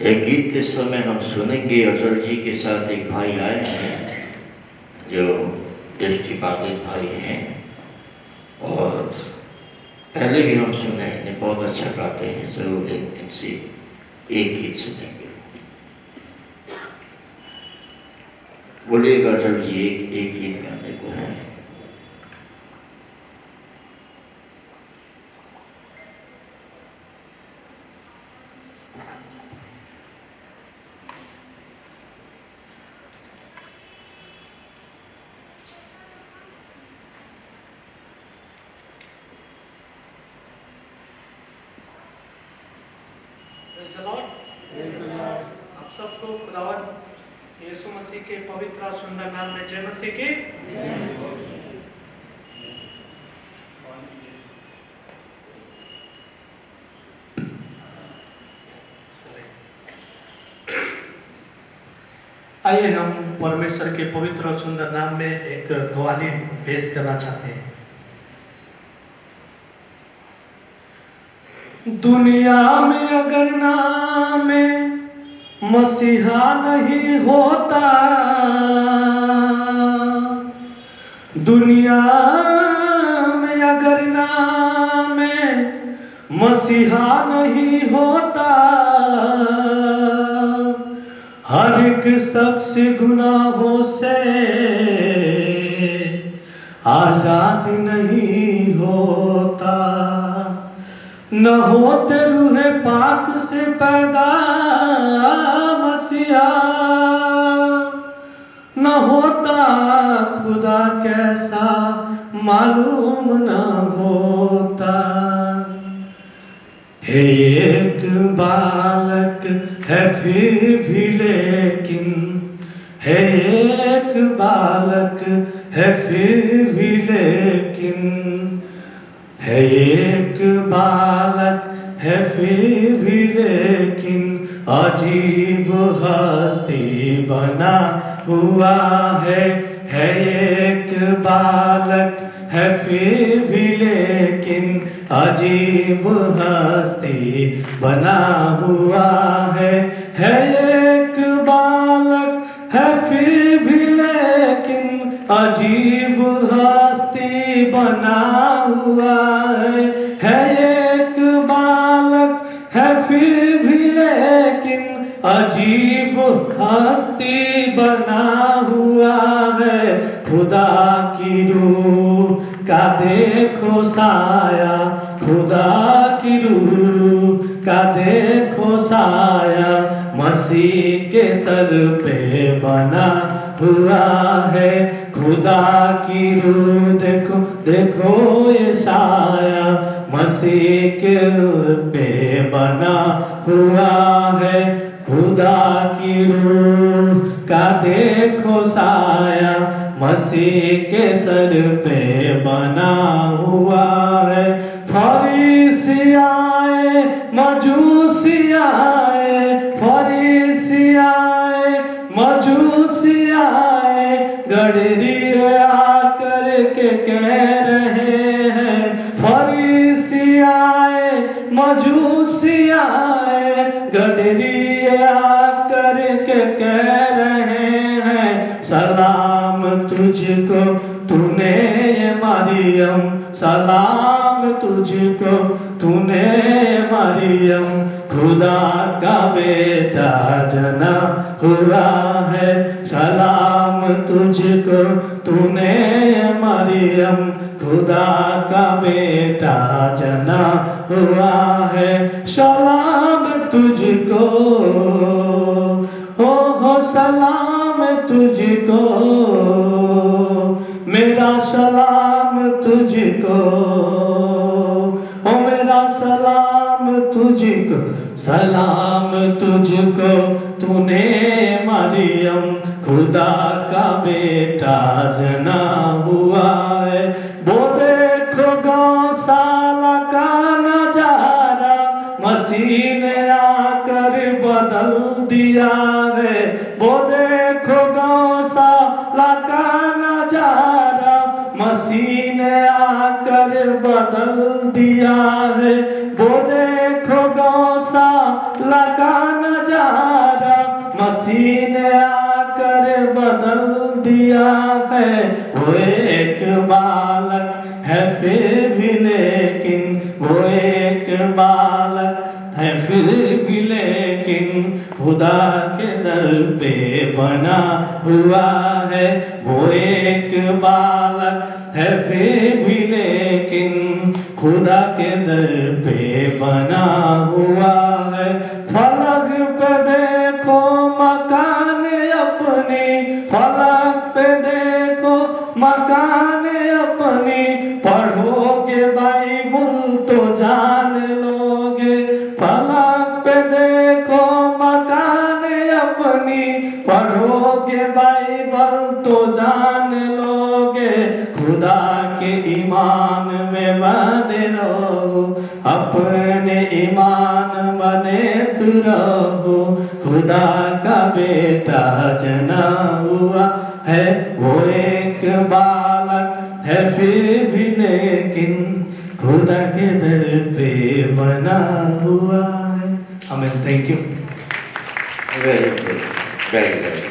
एक गीत इस समय हम सुनेंगे। अजर जी के साथ एक भाई आए हैं जो दृष्टिबाधित भाई हैं, और पहले भी हम सुने, इन्हें बहुत अच्छा गाते हैं। जरूर इनसे एक गीत सुनेंगे। बोलिएगा अजर जी, एक गीत गाने को है। आप सबको खुदावंद यीशु मसीह के पवित्र और सुंदर नाम में जय मसीह की। आइए हम परमेश्वर के पवित्र और सुंदर नाम में एक गवाही पेश करना चाहते हैं। दुनिया में अगर नाम मसीहा नहीं होता, दुनिया में अगर नाम मसीहा नहीं होता, हर एक शख्स गुनाहों से आजाद नहीं होता। न होते रूह पाक से पैदा मसीहा, न होता खुदा कैसा मालूम न होता। हे एक बालक है फिर भी लेकिन, है एक बालक है फिर भी लेकिन, है एक बालक है फिर भी लेकिन, अजीब हस्ती बना हुआ है एक बालक है फिर भी लेकिन, अजीब हस्ती बना हुआ है एक बालक है फिर भी लेकिन, अजीब हस्ती बना हुआ है एक बालक है फिर भी लेकिन, अजीब हस्ती बना हुआ है। खुदा की रूह का देखो साया, खुदा की रूह का देखो साया, मसीह के सर पे बना हुआ है। खुदा की रूह देखो देखो ये साया, मसीह के पे बना हुआ है। खुदा की रूह का देखो साया, मसीह के सर पे बना हुआ है। फरीसी आए मजूसी आए, फरीसी आए मजूसी आए, गडरी आकर के कह रहे हैं। फरीसी आए मजूसी आए, गडरी आकर के कह रहे हैं। सलाम तुझको तूने ये मरियम, सलाम तुझको तूने मरियम, खुदा का बेटा जना हुआ है। सलाम तुझको तूने मरियम, खुदा का बेटा जना हुआ है। सलाम तुझको हो सलाम तुझको, मेरा सलाम तुझको, ओ मेरा सलाम तुझको, सलाम तुझको तूने मरियम, खुदा का बेटा जना हुआ है। वो देखो गौशाला का नजारा, मसीह ने आकर बदल दिया है। वो देखो गौशाला का नजारा, मसीह ने आकर बदल दिया है। वो देखो गौशाला का नजारा, मसीह ने आकर बदल दिया है। वो एक बालक है फिर भी लेकिन, वो एक बालक है फिर भी लेकिन, खुदा के दर पे बना हुआ है। वो एक बालक है फिर भी लेकिन, खुदा के दर पे बना हुआ है। फलक पे देखो मकान अपनी, फलक पे देखो मकान अपनी, पढ़ोगे बाइबल तो जान लोगे। फलक पे देखो मकान अपनी, पढ़ोगे बाइबल तो जान लोगे। खुदा के ईमान में बने रहो, अपने ईमान बने तू रहो। खुदा का बेटा जना हुआ है। वो एक बालक है फिर भी लेकिन, खुदा के दर पे बना हुआ है। आमीन। Thank you. Very good, very good.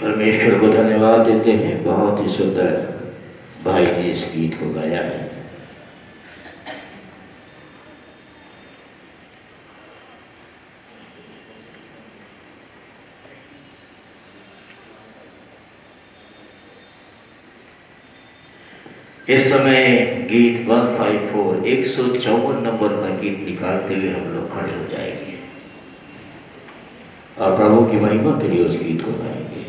परमेश्वर को धन्यवाद देते हैं। बहुत ही सुंदर भाई ने इस गीत को गाया है। इस समय गीत 154 154 नंबर का गीत निकालते हुए हम लोग खड़े हो जाएंगे और प्रभु की महिमा के लिए उस गीत को गाएंगे।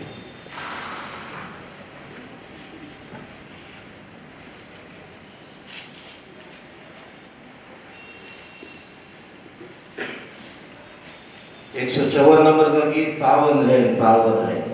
154 नंबर का गीत पावन है पावन है।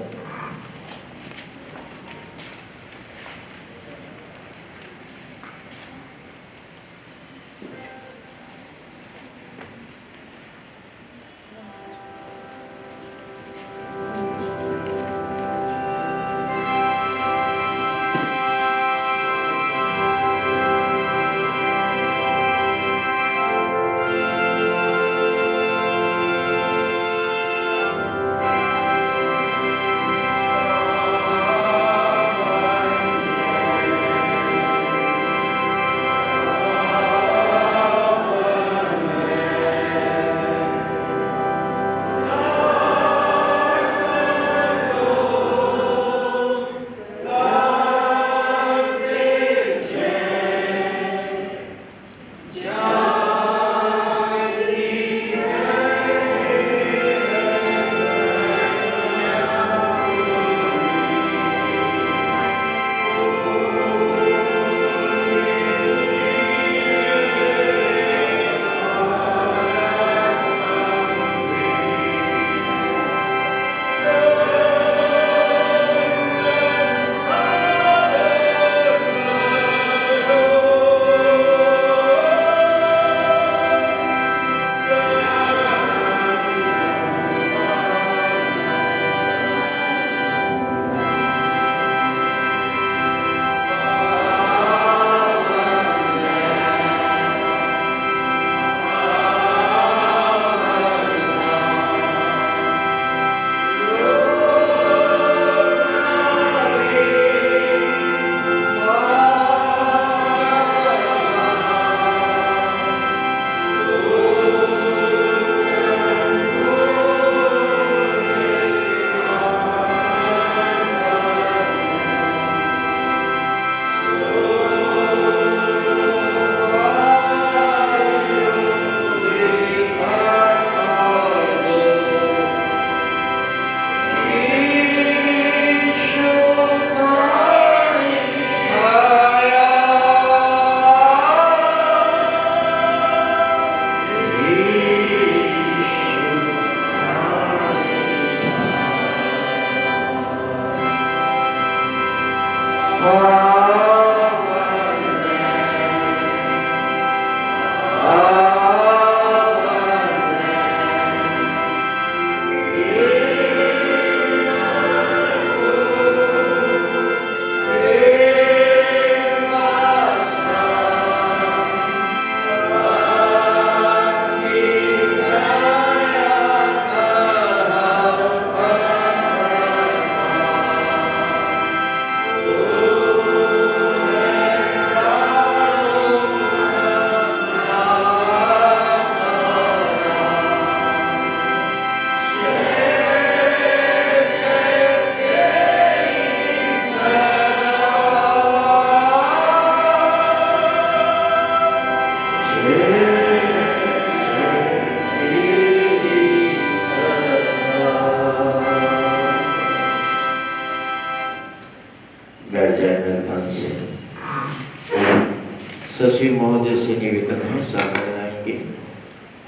सचिव महोदय से निवेदन है, सामने आएंगे।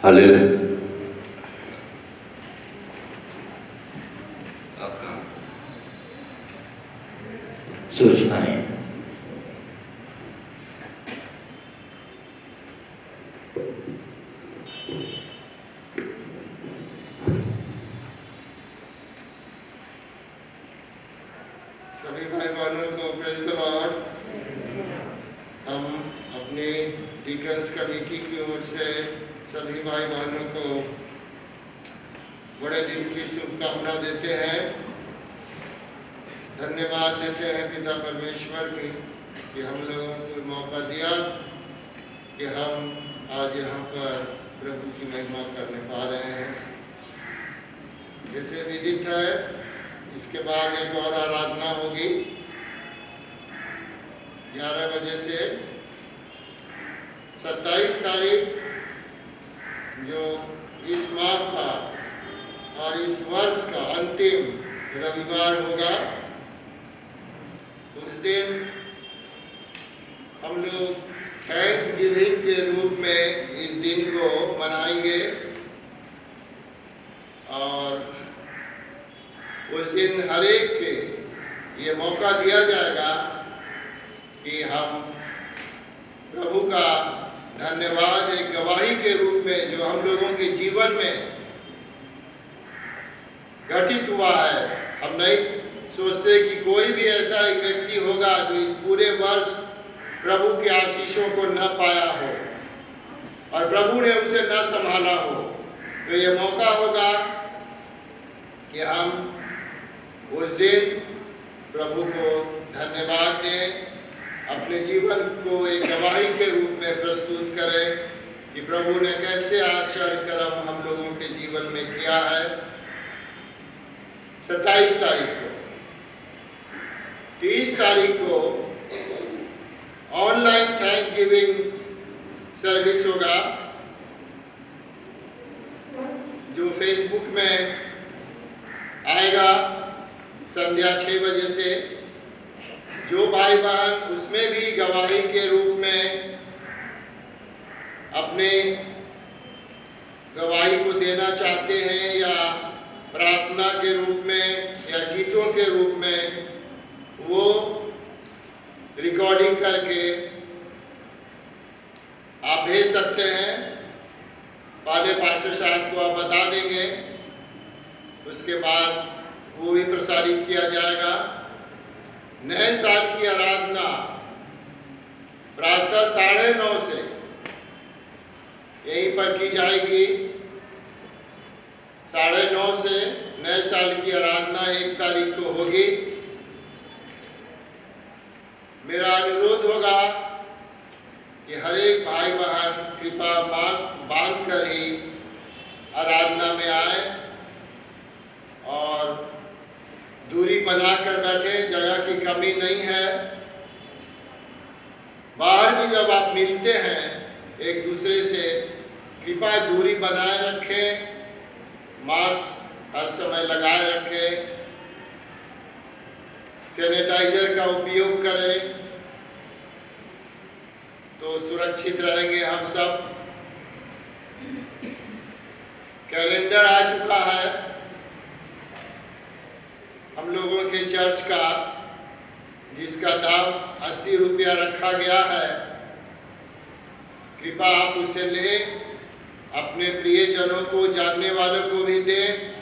हालेलुया। सूचना है। सभी भाई बहनों को प्रेज द लॉर्ड। हम अपनी डीकन्स कमेटी की ओर से सभी भाई बहनों को बड़े दिन की शुभकामना देते हैं, धन्यवाद देते हैं पिता परमेश्वर की कि हम लोगों को मौका दिया कि हम आज यहाँ पर प्रभु की महिमा करने पा रहे हैं। जैसे विदित है, इसके बाद एक और आराधना होगी 11 बजे से। 27 तारीख जो इस माह का और इस वर्ष का अंतिम रविवार होगा, उस दिन हम लोग थैंक्स गिविंग के रूप में इस दिन को मनाएंगे दिन हर एक के ये मौका दिया जाएगा कि हम प्रभु का धन्यवाद एक गवाही के रूप में जो हम लोगों के जीवन में घटित हुआ है। हम नहीं सोचते कि कोई भी ऐसा एक व्यक्ति होगा जो इस पूरे वर्ष प्रभु के आशीषों को न पाया हो और प्रभु ने उसे न संभाला हो। तो ये मौका होगा कि हम उस दिन प्रभु को धन्यवाद दें, अपने जीवन को एक गवाही के रूप में प्रस्तुत करें कि प्रभु ने कैसे आश्चर्य कर्म हम लोगों के जीवन में किया है। 27 तारीख को 30 तारीख को ऑनलाइन थैंक्स गिविंग सर्विस होगा जो फेसबुक में आएगा संध्या 6 बजे से। जो भाई बहन उसमें भी गवाही के रूप में अपने गवाही को देना चाहते हैं या प्रार्थना के रूप में या गीतों के रूप में, वो रिकॉर्डिंग करके आप भेज सकते हैं। पहले पास्टर साहब को आप बता देंगे, उसके बाद वो भी प्रसारित किया जाएगा। नए साल की आराधना प्रातः 9:30 से यहीं पर की जाएगी। 9:30 से नए साल की आराधना 1 तारीख को होगी। मेरा अनुरोध होगा कि हर एक भाई बहन कृपा मास्क बांध कर ही आराधना में आए और दूरी बनाकर बैठे। जगह की कमी नहीं है। बाहर भी जब आप मिलते हैं एक दूसरे से, कृपया दूरी बनाए रखें, मास्क हर समय लगाए रखें, सैनिटाइजर का उपयोग करें तो सुरक्षित रहेंगे हम सब। कैलेंडर आ चुका है हम लोगों के चर्च का, जिसका दाम 80 रुपया रखा गया है। कृपया आप उसे लें, अपने प्रियजनों को, जानने वालों को भी दें,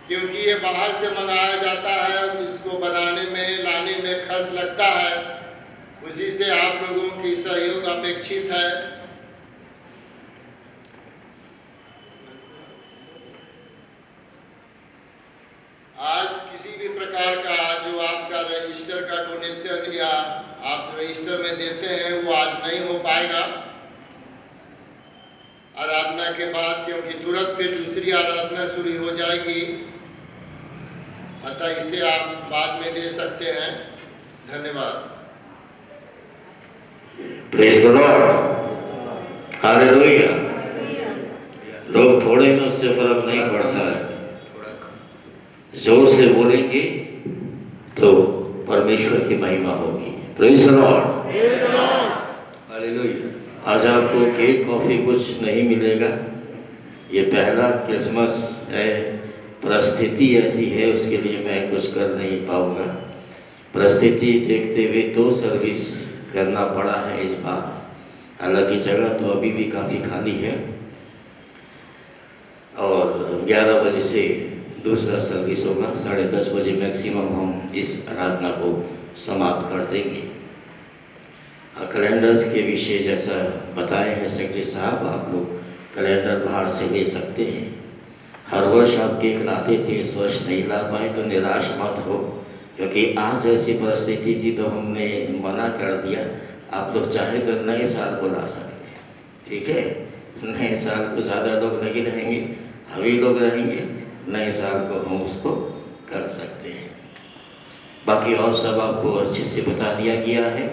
क्योंकि ये बाहर से मंगाया जाता है और इसको बनाने में लाने में खर्च लगता है। उसी से आप लोगों की सहयोग अपेक्षित है। आज किसी भी प्रकार का जो आपका रजिस्टर का डोनेशन या आप रजिस्टर में देते हैं वो आज नहीं हो पाएगा आराधना के बाद, क्योंकि तुरंत फिर दूसरी आराधना शुरू हो जाएगी। अतः इसे आप बाद में दे सकते हैं। धन्यवाद। Praise the Lord, hallelujah. लोग थोड़े में उससे फर्क नहीं पड़ता है। जोर से बोलेंगे तो परमेश्वर की महिमा होगी। Praise the Lord, hallelujah. आज आपको केक कॉफी कुछ नहीं मिलेगा। ये पहला क्रिसमस है, परिस्थिति ऐसी है, उसके लिए मैं कुछ कर नहीं पाऊंगा। परिस्थिति देखते हुए 2 सर्विस करना पड़ा है इस बार। हालांकि जगह तो अभी भी काफ़ी खाली है और 11 बजे से दूसरा सर्विस होगा। 10:30 बजे मैक्सिमम हम इस आराधना को समाप्त कर देंगे। कैलेंडर्स के विषय जैसा बताए हैं सेक्रेटरी साहब, आप लोग कैलेंडर बाहर से ले सकते हैं। हर वर्ष आप केक लाते थे, इस वर्ष नहीं ला पाए तो निराश मत हो, क्योंकि आज ऐसी परिस्थिति थी तो हमने मना कर दिया। आप लोग चाहे तो नए साल को ला सकते हैं, ठीक है। नए साल को ज़्यादा लोग नहीं रहेंगे, हम ही लोग रहेंगे। नए साल को हम उसको कर सकते हैं। बाकी और सब आपको अच्छे से बता दिया गया है।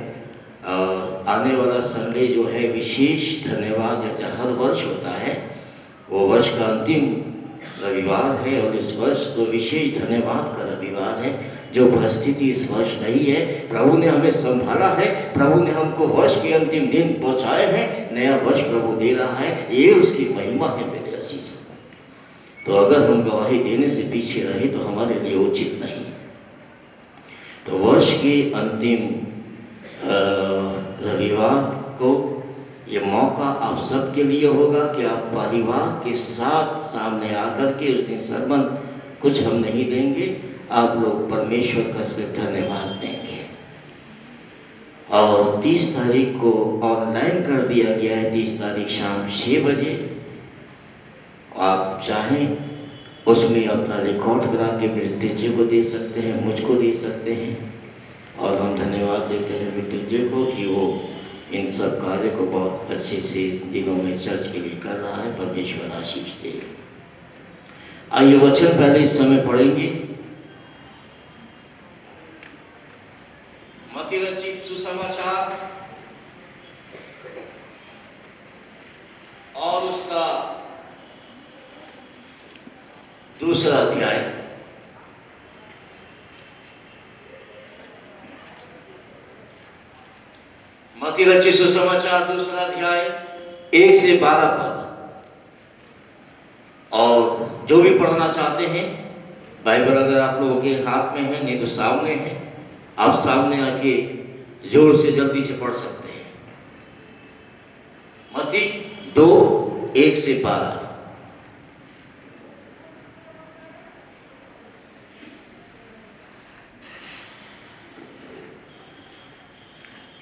आने वाला संडे जो है विशेष धन्यवाद, जैसे हर वर्ष होता है, वो वर्ष का अंतिम रविवार है और इस वर्ष तो विशेष धन्यवाद का रविवार है। जो परिस्थिति इस वर्ष नहीं है, प्रभु ने हमें संभाला है, प्रभु ने हमको वर्ष के अंतिम दिन पहुंचाए हैं। नया वर्ष प्रभु दे रहा है, ये उसकी महिमा है मेरे अजीज। तो अगर हम गवाही देने से पीछे रहे तो हमारे लिए उचित नहीं। तो वर्ष के अंतिम रविवार को ये मौका आप सबके लिए होगा कि आप परिवार के साथ सामने आकर के उस दिन सरमन कुछ हम नहीं देंगे, आप लोग परमेश्वर का सिर्फ धन्यवाद देंगे। और 30 तारीख को ऑनलाइन कर दिया गया है, 30 तारीख शाम 6 बजे। आप चाहें उसमें अपना रिकॉर्ड करा के मृत्युंजय को दे सकते हैं, मुझको दे सकते हैं। और हम धन्यवाद देते हैं मृत्युंजय को कि वो इन सब कार्य को बहुत अच्छे से इस दिनों में चर्च के लिए कर रहा है। परमेश्वर आशीष दे। आइए वचन पहले इस समय पढ़ेंगे। मत्ती रचित सुसमाचार और उसका दूसरा अध्याय। मत्ती रचित सुसमाचार दूसरा अध्याय 1 से 12 पद। और जो भी पढ़ना चाहते हैं, बाइबल अगर आप लोगों के हाथ में है, नहीं तो सामने है, आप सामने आके जोर से जल्दी से पढ़ सकते हैं। मत्ती 2:1 से 12।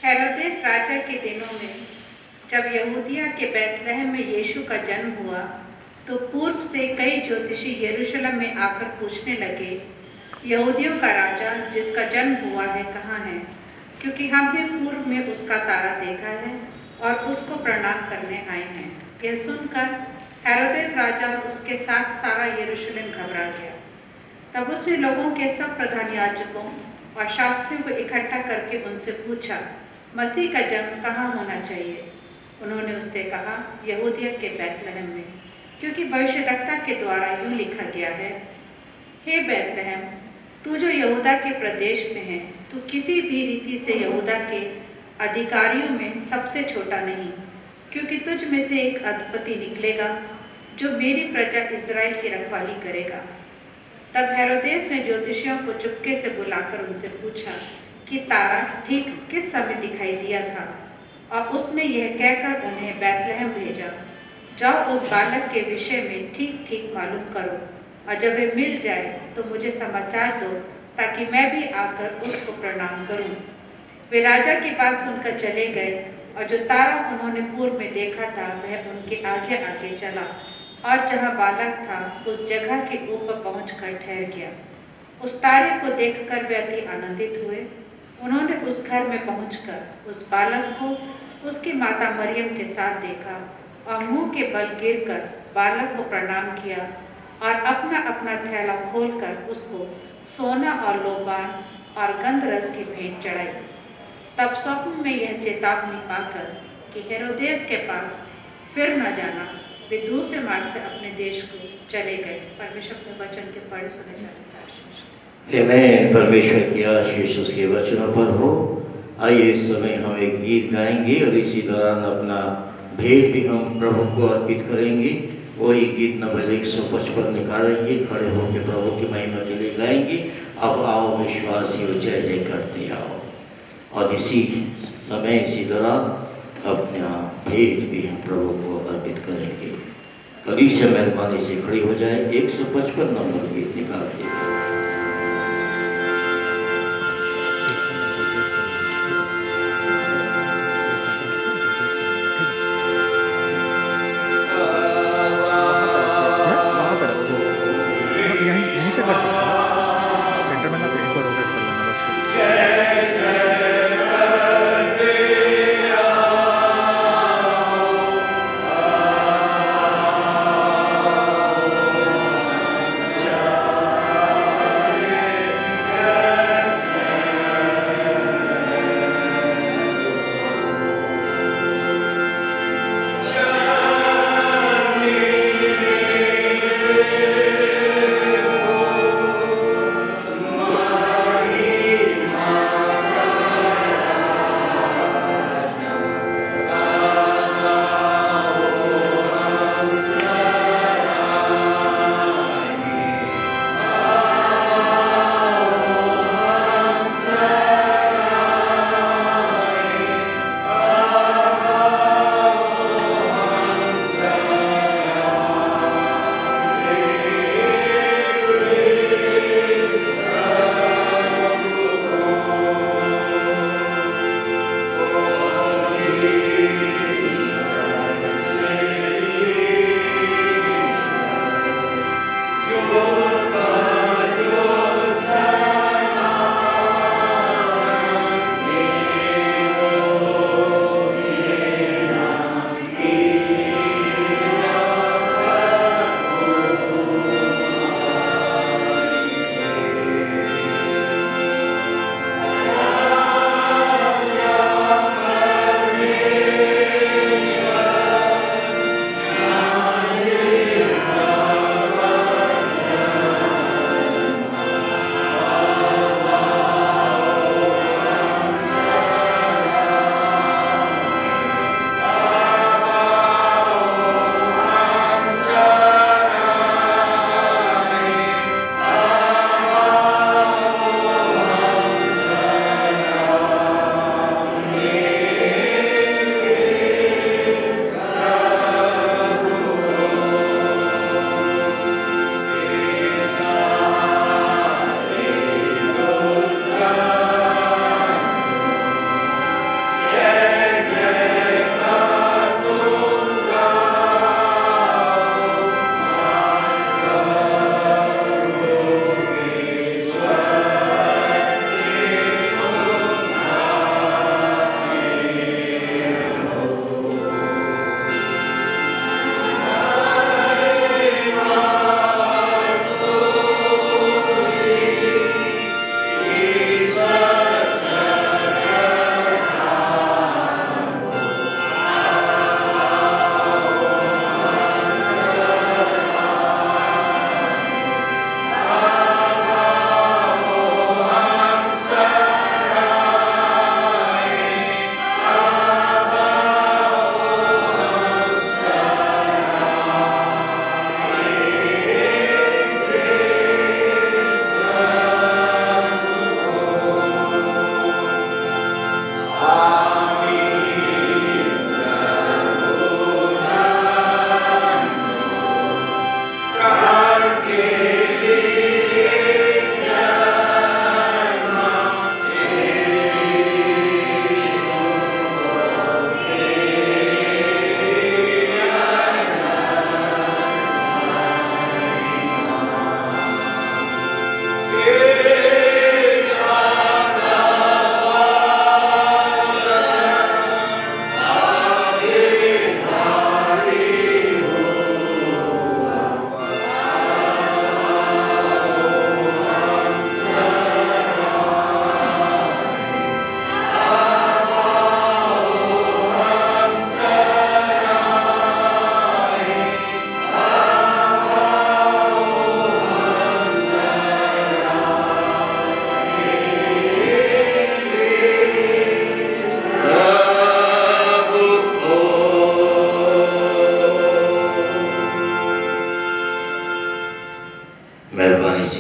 हेरोदेस राजा के दिनों में जब यहूदिया के बैतलहम में यीशु का जन्म हुआ, तो पूर्व से कई ज्योतिषी यरूशलेम में आकर पूछने लगे, यहूदियों का राजा जिसका जन्म हुआ है कहाँ है? क्योंकि हमने पूर्व में उसका तारा देखा है और उसको प्रणाम करने आए हैं। यह सुनकर हेरोदेस राजा और उसके साथ सारा यरूशलेम घबरा गया। तब उसने लोगों के सब प्रधान याजकों और शास्त्रियों को इकट्ठा करके उनसे पूछा, मसीह का जन्म कहाँ होना चाहिए? उन्होंने उससे कहा, यहूदिया के बैतलहम में, क्योंकि भविष्यद्वक्ता के द्वारा यूं लिखा गया है, हे बैतलहम, तू जो यहूदा के प्रदेश में है, तू किसी भी रीति से यहूदा के अधिकारियों में सबसे छोटा नहीं, क्योंकि तुझ में से एक अधिपति निकलेगा जो मेरी प्रजा इस्राएल की रखवाली करेगा। तब हेरोदेस ने ज्योतिषियों को चुपके से बुलाकर उनसे पूछा कि तारा ठीक किस समय दिखाई दिया था, और उसने यह कहकर उन्हें बैतलहम भेजा, जाओ उस बालक के विषय में ठीक ठीक मालूम करो, और जब वे मिल जाए तो मुझे समाचार दो, ताकि मैं भी आकर उसको प्रणाम करूं। वे राजा के पास सुनकर चले गए, और जो तारा उन्होंने पूर्व में देखा था वह उनके आगे आगे चला, और जहाँ बालक था उस जगह के ऊपर पहुंचकर ठहर गया। उस तारे को देखकर वे अति आनंदित हुए। उन्होंने उस घर में पहुंचकर उस बालक को उसकी माता मरियम के साथ देखा, और मुंह के बल गिरकर बालक को प्रणाम किया, और अपना अपना थैला खोलकर उसको सोना और लोबान और गंधरस की भेंट चढ़ाई। तब स्वप्न में यह चेतावनी पाकर कि हेरोदेस के पास फिर न जाना, वे दूसरे मार्ग से अपने देश को चले गए। परमेश्वर के वचन के पढ़े सुने जाने आमेन। परमेश्वर की आशीष उसके वचनों पर हो। आइए इस समय हम एक गीत गाएंगे और इसी दौरान अपना भेंट भी हम प्रभु को अर्पित करेंगे। वही गीत नंबर 155 निकालेंगे, खड़े होकर प्रभु की महिमा के लिए गाएंगे। अब आओ विश्वासियों जय जय करते आओ। और इसी समय इसी दौरान अपना भेंट भी हम प्रभु को अर्पित करेंगे। कलीसिया मेहरबानी से खड़ी हो जाए, 155 नंबर गीत निकालते हैं।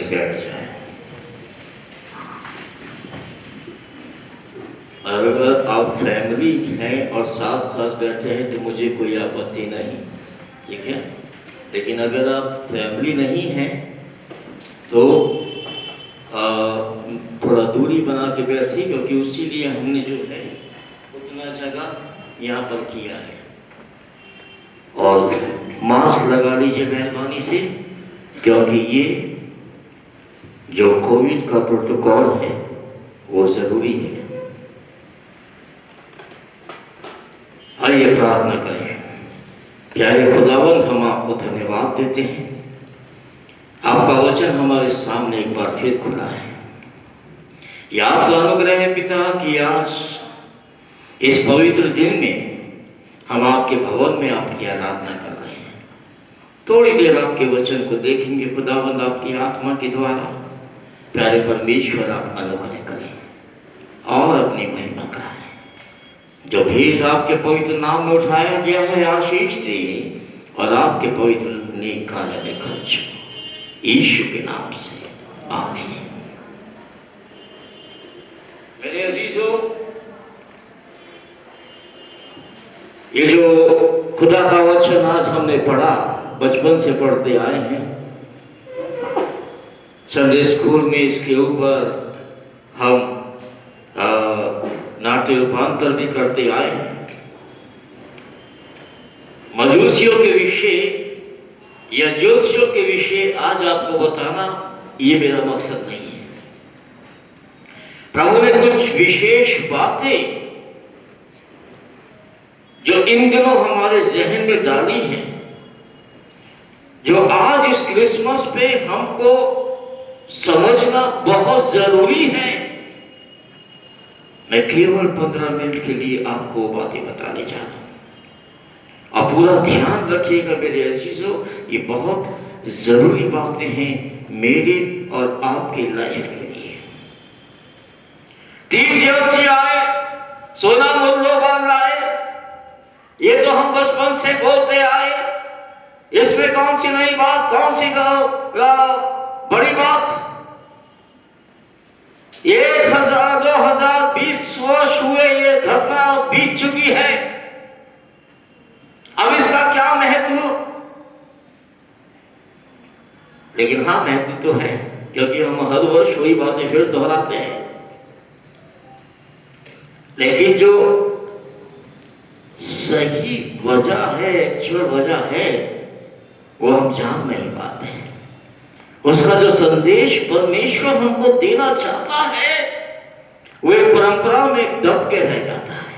बैठ जाए। और अगर आप फैमिली हैं और साथ साथ बैठे हैं तो मुझे कोई आपत्ति नहीं, ठीक है। लेकिन अगर आप फैमिली नहीं हैं तो थोड़ा दूरी बना के बैठिए, क्योंकि उसी लिए हमने जो है उतना जगह यहाँ पर किया है। और मास्क लगा लीजिए मेहरबानी से, क्योंकि ये जो कोविड का प्रोटोकॉल है वो जरूरी है। आइए प्रार्थना करें। प्यारे खुदावंद, हम आपको धन्यवाद देते हैं, आपका वचन हमारे सामने एक बार फिर खुला है। यह आपका अनुग्रह है पिता कि आज इस पवित्र दिन में हम आपके भवन में आपकी आराधना कर रहे हैं। थोड़ी देर आपके वचन को देखेंगे खुदावंद, आपकी आत्मा के द्वारा। प्यारे परमेश्वर, आप अनुग्रह करें और अपनी महिमा कराएं। जो भेद आपके पवित्र नाम में उठाया गया है, आशीष दे और आपके पवित्र नेक कार्य में खर्च यीशु के नाम से, आमीन। मेरे अजीजों, ये जो खुदा का वचन आज हमने पढ़ा, बचपन से पढ़ते आए हैं, संडे स्कूल में इसके ऊपर हम नाट्य रूपांतर भी करते आए हैं। मजूसियों के विषय या ज्योतिषियों के विषय आज आपको बताना ये मेरा मकसद नहीं है। प्रभु ने कुछ विशेष बातें जो इन दिनों हमारे जहन में डाली हैं, जो आज इस क्रिसमस पे हमको समझना बहुत जरूरी है। मैं केवल 15 मिनट के लिए आपको बातें बताने जा रहा हूं और पूरा ध्यान रखिएगा मेरे अजीजों, ये बहुत जरूरी बातें हैं मेरे और आपके लाइफ के लिए। 3 ज्योतिषी आए, सोना मूल्यवान लाए, ये तो हम बचपन से बोलते आए, इसमें कौन सी नई बात, कौन सी बड़ी बात। 1000 2020 वर्ष हुए, ये घटना बीत चुकी है, अब इसका क्या महत्व। लेकिन हाँ, महत्व तो है, क्योंकि हम हर वर्ष वही बातें फिर दोहराते हैं। लेकिन जो सही वजह है, एक्चुअल वजह है, वो हम जान नहीं पाते हैं। उसका जो संदेश परमेश्वर हमको देना चाहता है वो एक परंपरा में दब के रह जाता है।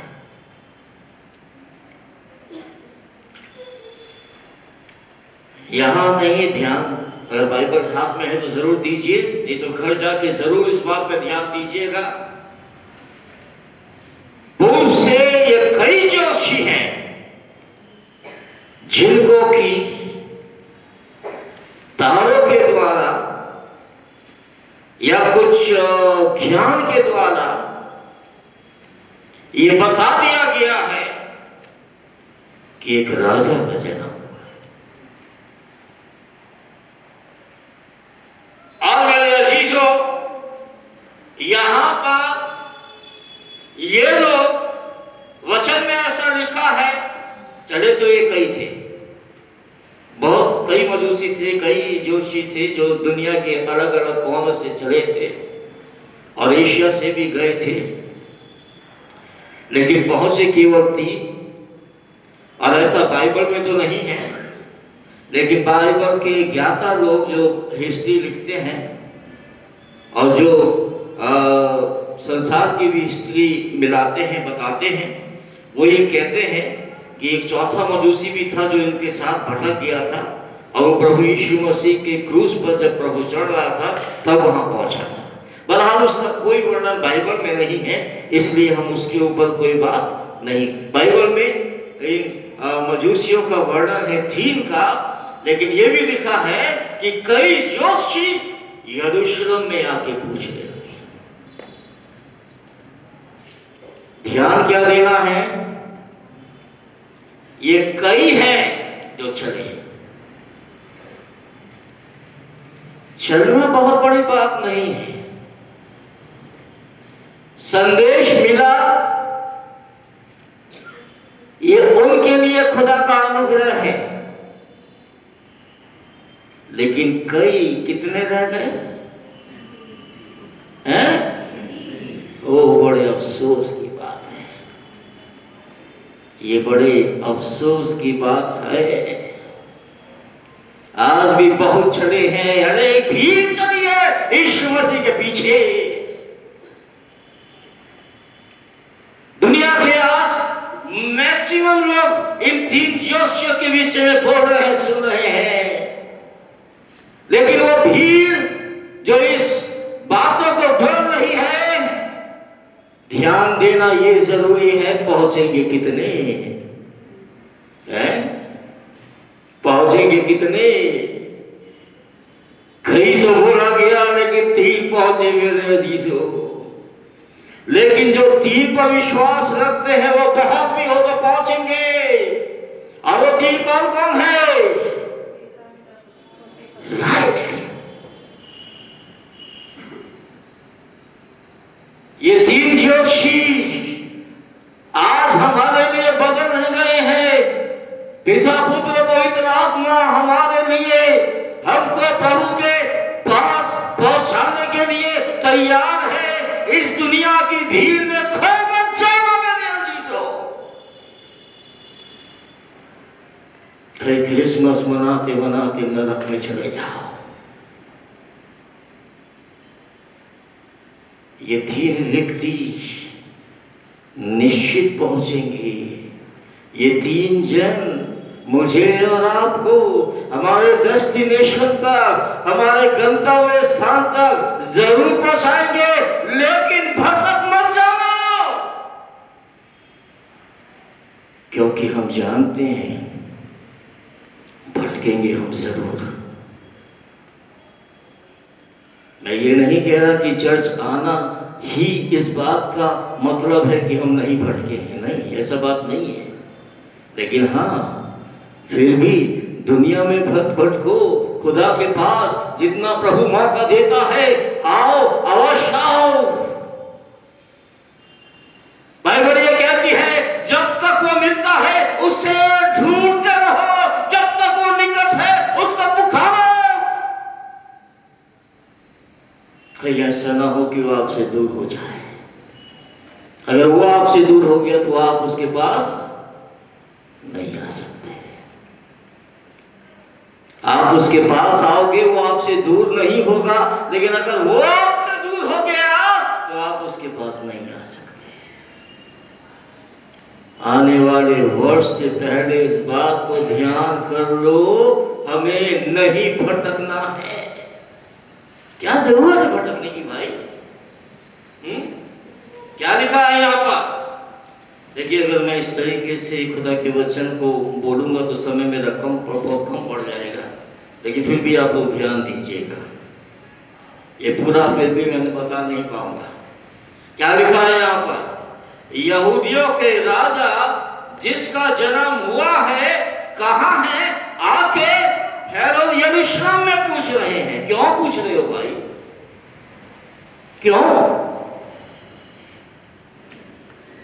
यहां नहीं ध्यान, अगर बाइबल हाथ में है तो जरूर दीजिए, नहीं तो घर जाके जरूर इस बात पे ध्यान दीजिएगा। पूर्व से ये कई ज्योतिषी हैं जिनको की तारों के द्वारा या कुछ ज्ञान के द्वारा ये बता दिया गया है कि एक राजा का जन्म हुआ है। और मेरे अजीजों, यहां पर ये लोग वचन में ऐसा लिखा है, चले तो ये कई थे, बहुत कई मजूसी थे, कई जोशी थे जो दुनिया के अलग अलग कोनों से चले थे और एशिया से भी गए थे, लेकिन पहुंचे केवल 3। और ऐसा बाइबल में तो नहीं है, लेकिन बाइबल के ज्ञाता लोग जो हिस्ट्री लिखते हैं और जो संसार की भी हिस्ट्री मिलाते हैं, बताते हैं, वो ये कहते हैं कि एक चौथा मजूसी भी था जो इनके साथ भटक गया था और वो प्रभु यीशु मसीह के क्रूस पर जब प्रभु चढ़ रहा था तब वहां पहुंचा था। बहरहाल उसका कोई वर्णन बाइबल में नहीं है, इसलिए हम उसके ऊपर कोई बात नहीं। बाइबल में इन मजूसियों का वर्णन है 3 का, लेकिन ये भी लिखा है कि कई ज्योतिषी यरूशलेम में आके पूछने लगे। ध्यान क्या देना है, ये कई हैं जो चले चलना बहुत बड़ी बात नहीं है। संदेश मिला, ये उनके लिए खुदा का अनुग्रह है, लेकिन कई कितने रह गए हैं? वो बड़े अफसोस की बात है। ये बड़े अफसोस की बात है। आज भी बहुत चले हैं, अरे भीड़ चली है यीशु मसीह के पीछे। दुनिया के आज मैक्सिमम लोग इन 3 जोशियों के विषय में बोल रहे हैं, सुन रहे हैं, लेकिन वो भीड़ जो इस बातों को बोल रही है, ध्यान देना ये जरूरी है, पहुंचेंगे कितने हैं? पहुंचेंगे कितने? कहीं तो बोला गया लेकिन 3 पहुंचे मेरे अजीजों। लेकिन जो 3 पर विश्वास रखते हैं वो बहुत भी हो तो पहुंचेंगे। और वो 3 कौन कौन है? ये 3 जोशी आज हमारे लिए बदल गए हैं। पिता पुत्र पवित्र आत्मा हमारे लिए, हमको प्रभु के पास पहुंचाने के लिए तैयार है। इस दुनिया की भीड़ में खो मत जाना मेरे अजीजों। कहीं क्रिसमस मनाते मनाते नरक में चले जाओ। ये 3 व्यक्ति निश्चित पहुंचेंगे। ये 3 जन मुझे और आपको हमारे डेस्टिनेशन तक, हमारे गंतव्य स्थान तक जरूर पहुंचाएंगे, लेकिन भटक मत जाना, क्योंकि हम जानते हैं भटकेंगे हम जरूर। मैं ये नहीं कह रहा कि चर्च आना ही इस बात का मतलब है कि हम नहीं भटके हैं, नहीं, ऐसा बात नहीं है। लेकिन हाँ, फिर भी दुनिया में भटको, खुदा के पास जितना प्रभु मौका देता है, आओ, अवश्य आओ। बाइबल ये कहती है जब तक वो मिलता है उसे ढूंढते रहो, जब तक वो निकट है उसको पुकारो। कहीं ऐसा ना हो कि वो आपसे दूर हो जाए। अगर वो आपसे दूर हो गया तो आप उसके पास नहीं आ सकते। आप उसके पास आओगे, वो आपसे दूर नहीं होगा, लेकिन अगर वो आपसे दूर हो गया तो आप उसके पास नहीं आ सकते। आने वाले वर्ष से पहले इस बात को ध्यान कर लो, हमें नहीं भटकना है। क्या जरूरत है भटकने की भाई? क्या लिखा है यहाँ पर? देखिए, अगर मैं इस तरीके से खुदा के वचन को बोलूंगा तो समय मेरा कम पड़ जाएगा, लेकिन फिर भी आप लोग ध्यान दीजिएगा। ये पूरा फिर भी मैं बता नहीं पाऊंगा। क्या लिखा है यहाँ पर? यहूदियों के राजा जिसका जन्म हुआ है कहाँ है? आके हेरोद यरूशलेम में पूछ रहे हैं। क्यों पूछ रहे हो भाई? क्यों?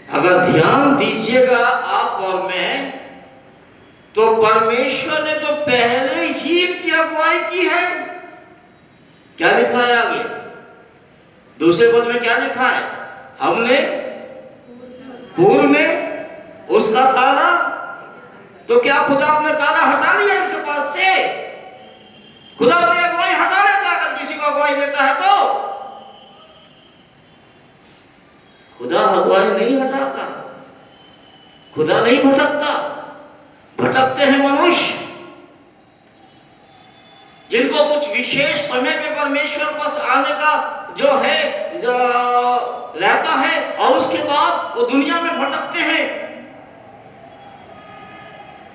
अगर ध्यान दीजिएगा आप और मैं, तो परमेश्वर ने तो पहले ही इनकी अगुवाई की है। क्या लिखा है आगे? दूसरे पद में क्या लिखा है? हमने पूर्व में उसका ताला, तो क्या खुदा अपने ताला हटा लिया इसके पास से? खुदा अपनी अगुवाई हटा लेता अगर किसी को अगुवाई देता है तो? खुदा अगुवाई नहीं हटाता, खुदा नहीं भटकता, भटकते हैं मनुष्य, जिनको कुछ विशेष समय पे परमेश्वर पास आने का जो है जो रहता है, और उसके बाद वो दुनिया में भटकते हैं।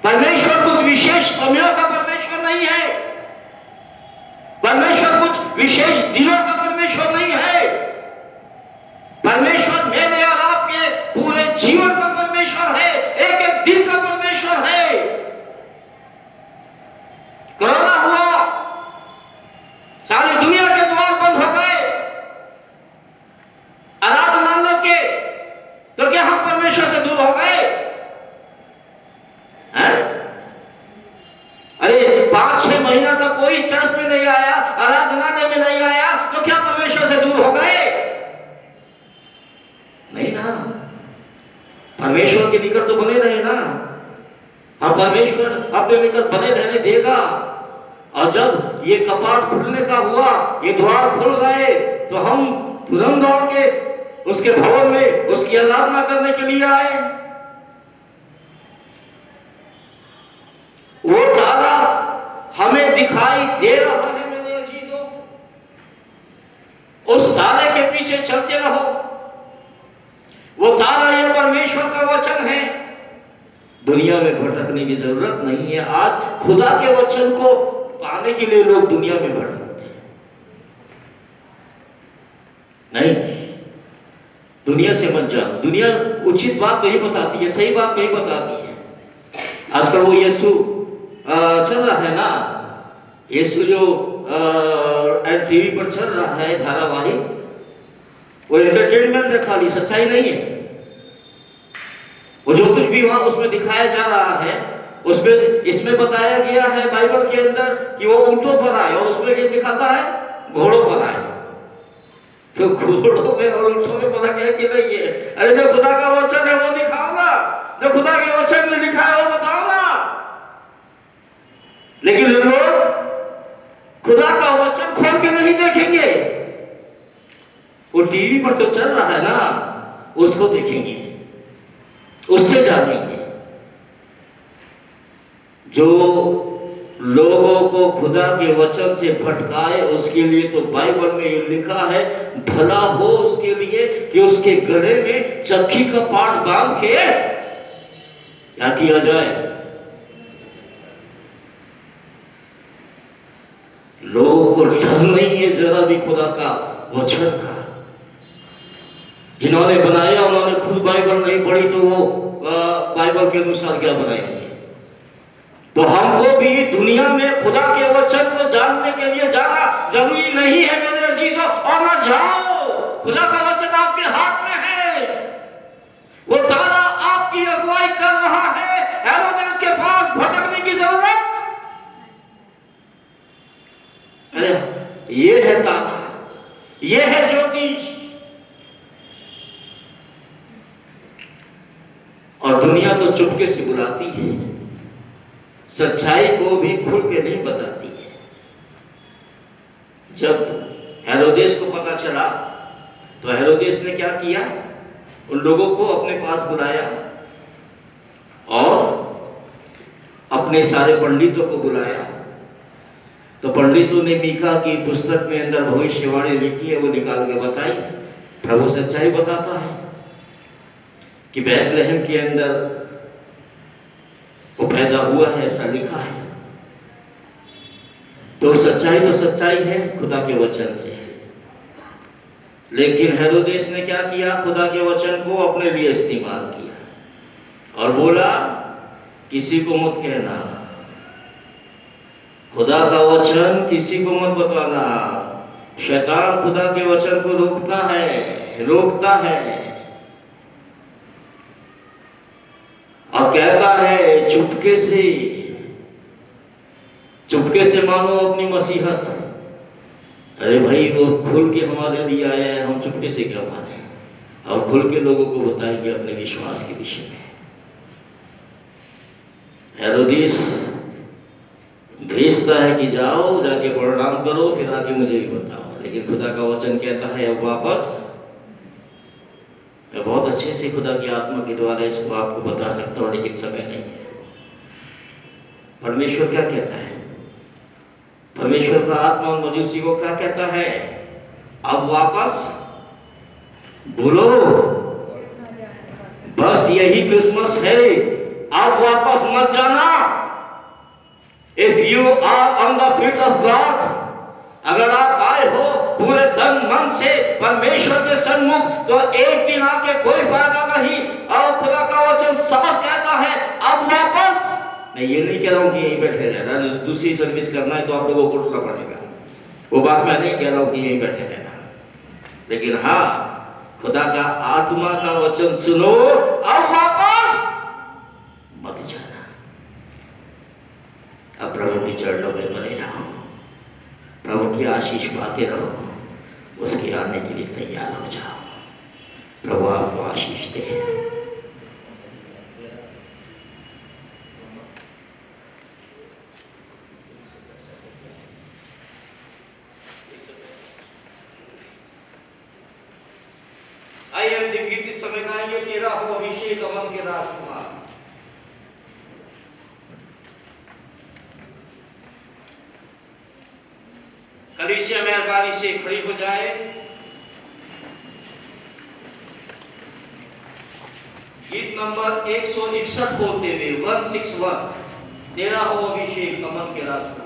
परमेश्वर कुछ विशेष समयों का परमेश्वर नहीं है, परमेश्वर कुछ विशेष दिनों का परमेश्वर नहीं है। परमेश्वर मेरे और आपके पूरे जीवन का परमेश्वर है, एक एक दिन का परमेश्वर है। कोरोना हुआ, सारी दुनिया महीना तक कोई चर्च में नहीं आया, आराधनालय में नहीं आया, तो क्या परमेश्वर से दूर हो गए? नहीं ना, परमेश्वर के निकट तो बने रहे ना। अब परमेश्वर अपने निकट बने रहने देगा। और जब ये कपाट खुलने का हुआ, ये द्वार खुल गए, तो हम तुरंत दौड़ के उसके भवन में उसकी आराधना करने के लिए आए। वो तारा हमें दिखाई दे रहा है मेरे अजीजों, उस तारे के पीछे चलते रहो। वो तारा ये परमेश्वर का वचन है। दुनिया में भटकने की जरूरत नहीं है। आज खुदा के वचन को पाने के लिए लोग दुनिया में भटकते हैं। नहीं, दुनिया से मत जाओ। दुनिया उचित बात नहीं बताती है, सही बात नहीं बताती है। आजकल वो यीशु चल रहा है ना, यीशु जो टीवी पर चल रहा है धारावाहिक, वो एंटरटेनमेंट है खाली, सच्चाई नहीं है। वो जो कुछ भी वहां उसमें दिखाया जा रहा है, उसमें इसमें बताया गया है बाइबल के अंदर कि वो ऊंटों पर आए, और उसमें क्या दिखाता है? घोड़ों पर आए। तो घोड़ों में और ऊंटों में पता क्या कि नहीं है? अरे जो खुदा का वचन है वो दिखाओ ना, जो खुदा के वचन में लिखा है वो बताओ ना। लेकिन लोग खुदा का वचन खोल के नहीं देखेंगे। वो टीवी पर तो चल रहा है ना, उसको देखेंगे, उससे जानेंगे। जो लोगों को खुदा के वचन से भटकाए, उसके लिए तो बाइबल में ये लिखा है, भला हो उसके लिए कि उसके गले में चक्की का पाट बांध के क्या किया जाए। लोगों को डर नहीं है जरा भी खुदा का वचन का। जिन्होंने बनाया उन्होंने खुद बाइबल नहीं पढ़ी, तो वो बाइबल के अनुसार क्या बनाएंगे? तो हमको भी दुनिया में खुदा के वचन को जानने के लिए जाना जरूरी नहीं है मेरे अजीजों। और ना जाओ, खुदा का वचन आपके हाथ में है। वो तारा आपकी अगुवाई कर रहा है। हेरोदेस के पास भटकने की जरूरत। अरे ये है तारा, ये है ज्योतिष। और दुनिया तो चुपके से बुलाती है, सच्चाई को भी खुल के नहीं बताती है। जब हेरोदेस को पता चला तो हेरोदेस ने क्या किया? उन लोगों को अपने पास बुलाया और अपने सारे पंडितों को बुलाया। तो पंडितों ने मीका की पुस्तक में अंदर भविष्यवाणी लिखी है, वो निकाल के बताई। प्रभु सच्चाई बताता है कि बैतलहम के अंदर वो पैदा हुआ है, ऐसा लिखा है। तो सच्चाई तो सच्चाई है खुदा के वचन से। लेकिन हेरोदेस ने क्या किया? खुदा के वचन को अपने लिए इस्तेमाल किया और बोला किसी को मत कहना, खुदा का वचन किसी को मत बताना। शैतान खुदा के वचन को रोकता है और कहता है चुपके से मानो अपनी मसीहत। अरे भाई, वो खुल के हमारे लिए आया है, हम चुपके से क्या माने? और खुल के लोगों को बताएंगे अपने विश्वास के विषय में। हेरोदेस भेजता है कि जाओ, जाके परिणाम करो, फिर आके मुझे भी बताओ। लेकिन खुदा का वचन कहता है अब वापस। मैं बहुत अच्छे से खुदा की आत्मा के द्वारा इसको आपको बता सकता हूँ, लेकिन समय नहीं है। परमेश्वर क्या कहता है? परमेश्वर का आत्मा और मजूसी को क्या कहता है? अब वापस बोलो, बस यही क्रिसमस है। अब वापस मत जाना। If you are on the feet of God, अगर आप आए हो पूरे तन मन से परमेश्वर के सन्मुख, तो एक दिन आके कोई फायदा नहीं। और खुदा का वचन साफ कहता है अब वापस। मैं ये नहीं कह रहा हूं कि यहीं बैठे रहना, दूसरी सर्विस करना है तो आप लोगों को उठना पड़ेगा, वो बात मैं नहीं कह रहा हूं कि यहीं बैठे रहना। लेकिन हाँ, खुदा का आत्मा का वचन सुनो, अब वापस मत जाना। अब प्रभु की चढ़ चरणों में बने रहो, प्रभु की आशीष पाते रहो, उसके आने के लिए तैयार हो जाओ। प्रभु आपको आशीष दे। आइए हम दिव्य गीत इस समय गाएंगे, तेरा हो अभिषेक अमन के राजकुमार। कलीसिया मेहरबानी से खड़ी हो जाए। गीत नंबर 161 बोलते हुए 161, तेरा हो अभिषेक अमन के राजकुमार।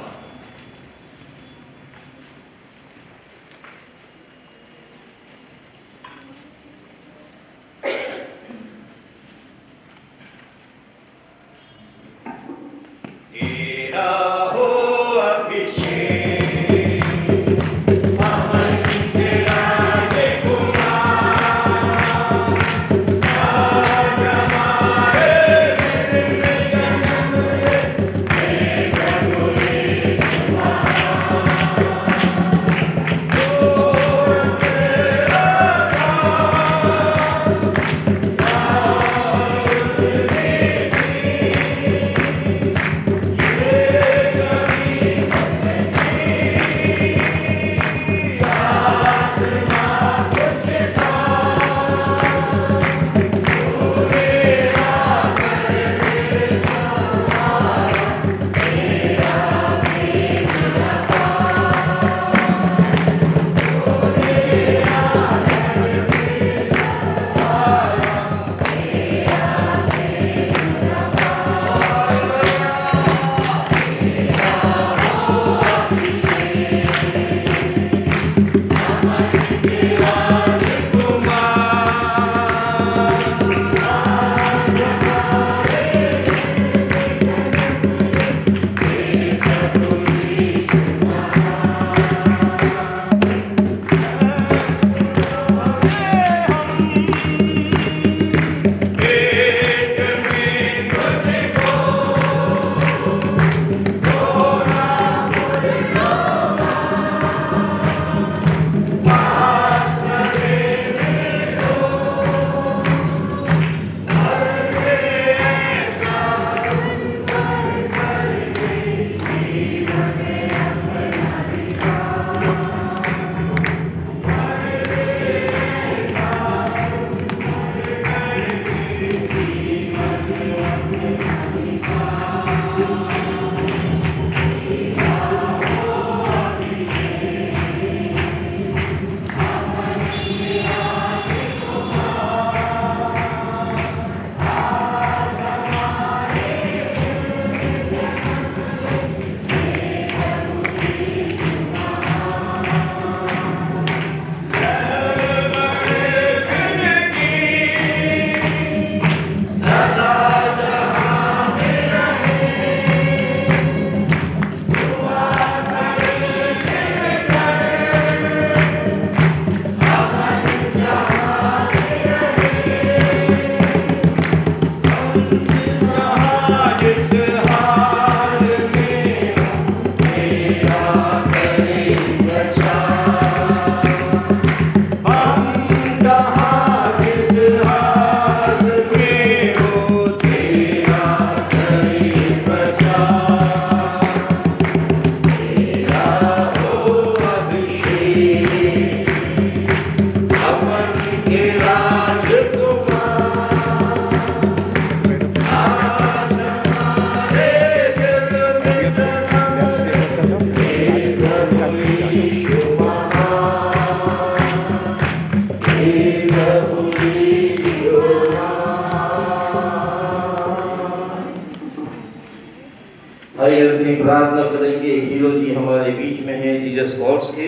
प्रार्थना करेंगे। हीरो जी हमारे बीच में है, जीसस वॉल्स के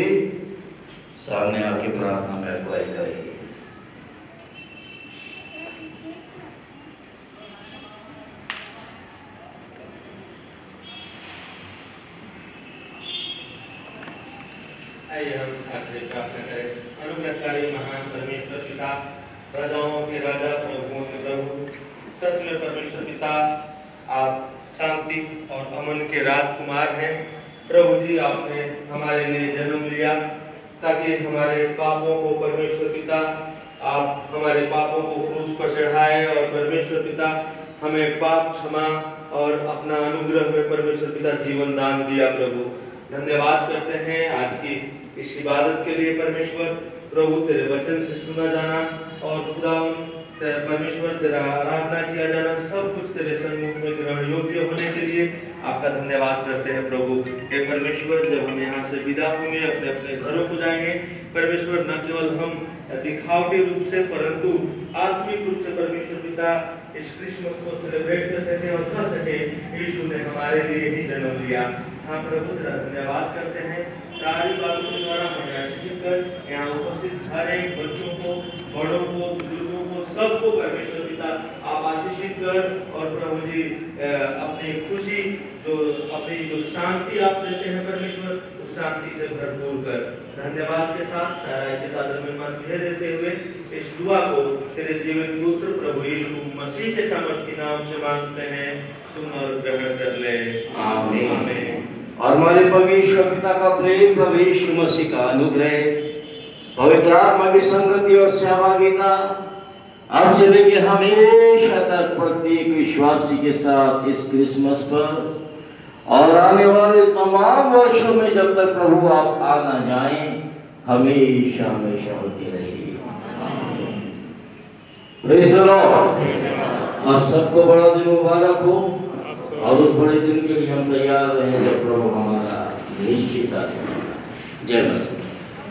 सामने आके प्रार्थना में अगुवाई करेंगे। आइए हम साथ में प्रार्थना करें। अनुग्रहकारी महान परमेश्वर पिता, राजाओं के राजा, प्रभुओं के प्रभु, सत्य परमेश्वर पिता, आप शांति और अमन के राजकुमार हैं। प्रभु जी, आपने हमारे लिए जन्म लिया ताकि हमारे पापों को परमेश्वर पिता, आप हमारे पापों को क्रूस पर चढ़ाए और परमेश्वर पिता हमें पाप क्षमा और अपना अनुग्रह में परमेश्वर पिता जीवन दान दिया। प्रभु धन्यवाद करते हैं आज की इस इबादत के लिए। परमेश्वर प्रभु तेरे वचन से सुना जाना और खुदावन परमेश्वर तेरा आराधना किया जाना, सब कुछ तेरे सन्मुख में ग्रहण योग्य होने के लिए आपका धन्यवाद करते हैं। प्रभु हे परमेश्वर, जब हम यहाँ से विदा होंगे, अपने अपने घरों को जाएंगे, परमेश्वर न केवल हम दिखावटी रूप से परंतु आत्मिक रूप से परमेश्वर पिता इस क्रिसमस को सेलिब्रेट कर सके और कर सके। यीशु ने हमारे लिए ही जन्म लिया। हाँ प्रभु, तेरा धन्यवाद करते हैं। सारी बातों के द्वारा हमें आशीषित कर, यहाँ उपस्थित हर एक बच्चों को, बड़ों को, बुजुर्गों को, सबको परमेश्वर पिता आप आशीषित कर और प्रभु जी अपनी खुशी अपनी जो शांति आप देते हैं परमेश्वर, उस शांति से भरपूर कर। धन्यवाद के साथ सारा के साथ भेज देते हुए इस दुआ को तेरे जीवित पुत्र प्रभु यीशु मसीह के सामर्थ्य के नाम से मांगते हैं, सुन और ग्रहण कर ले। आमीन। आमीन। और हमारे परमेश्वर पिता का प्रेम, प्रभु यीशु मसीह का अनुग्रह, पवित्र आत्मा की संगति और सहभागिता अब से लेकर हमेशा तक प्रत्येक विश्वासी के साथ इस क्रिसमस पर और आने वाले तमाम वर्षों में जब तक प्रभु आप आ ना जाएं, हमेशा हमेशा होती रहेगी। Praise the Lord. आप सबको बड़ा दिन मुबारक हो और उस बड़े दिन के लिए हम तैयार रहें जब प्रभु हमारा निश्चित आ जाए। जय मसीह।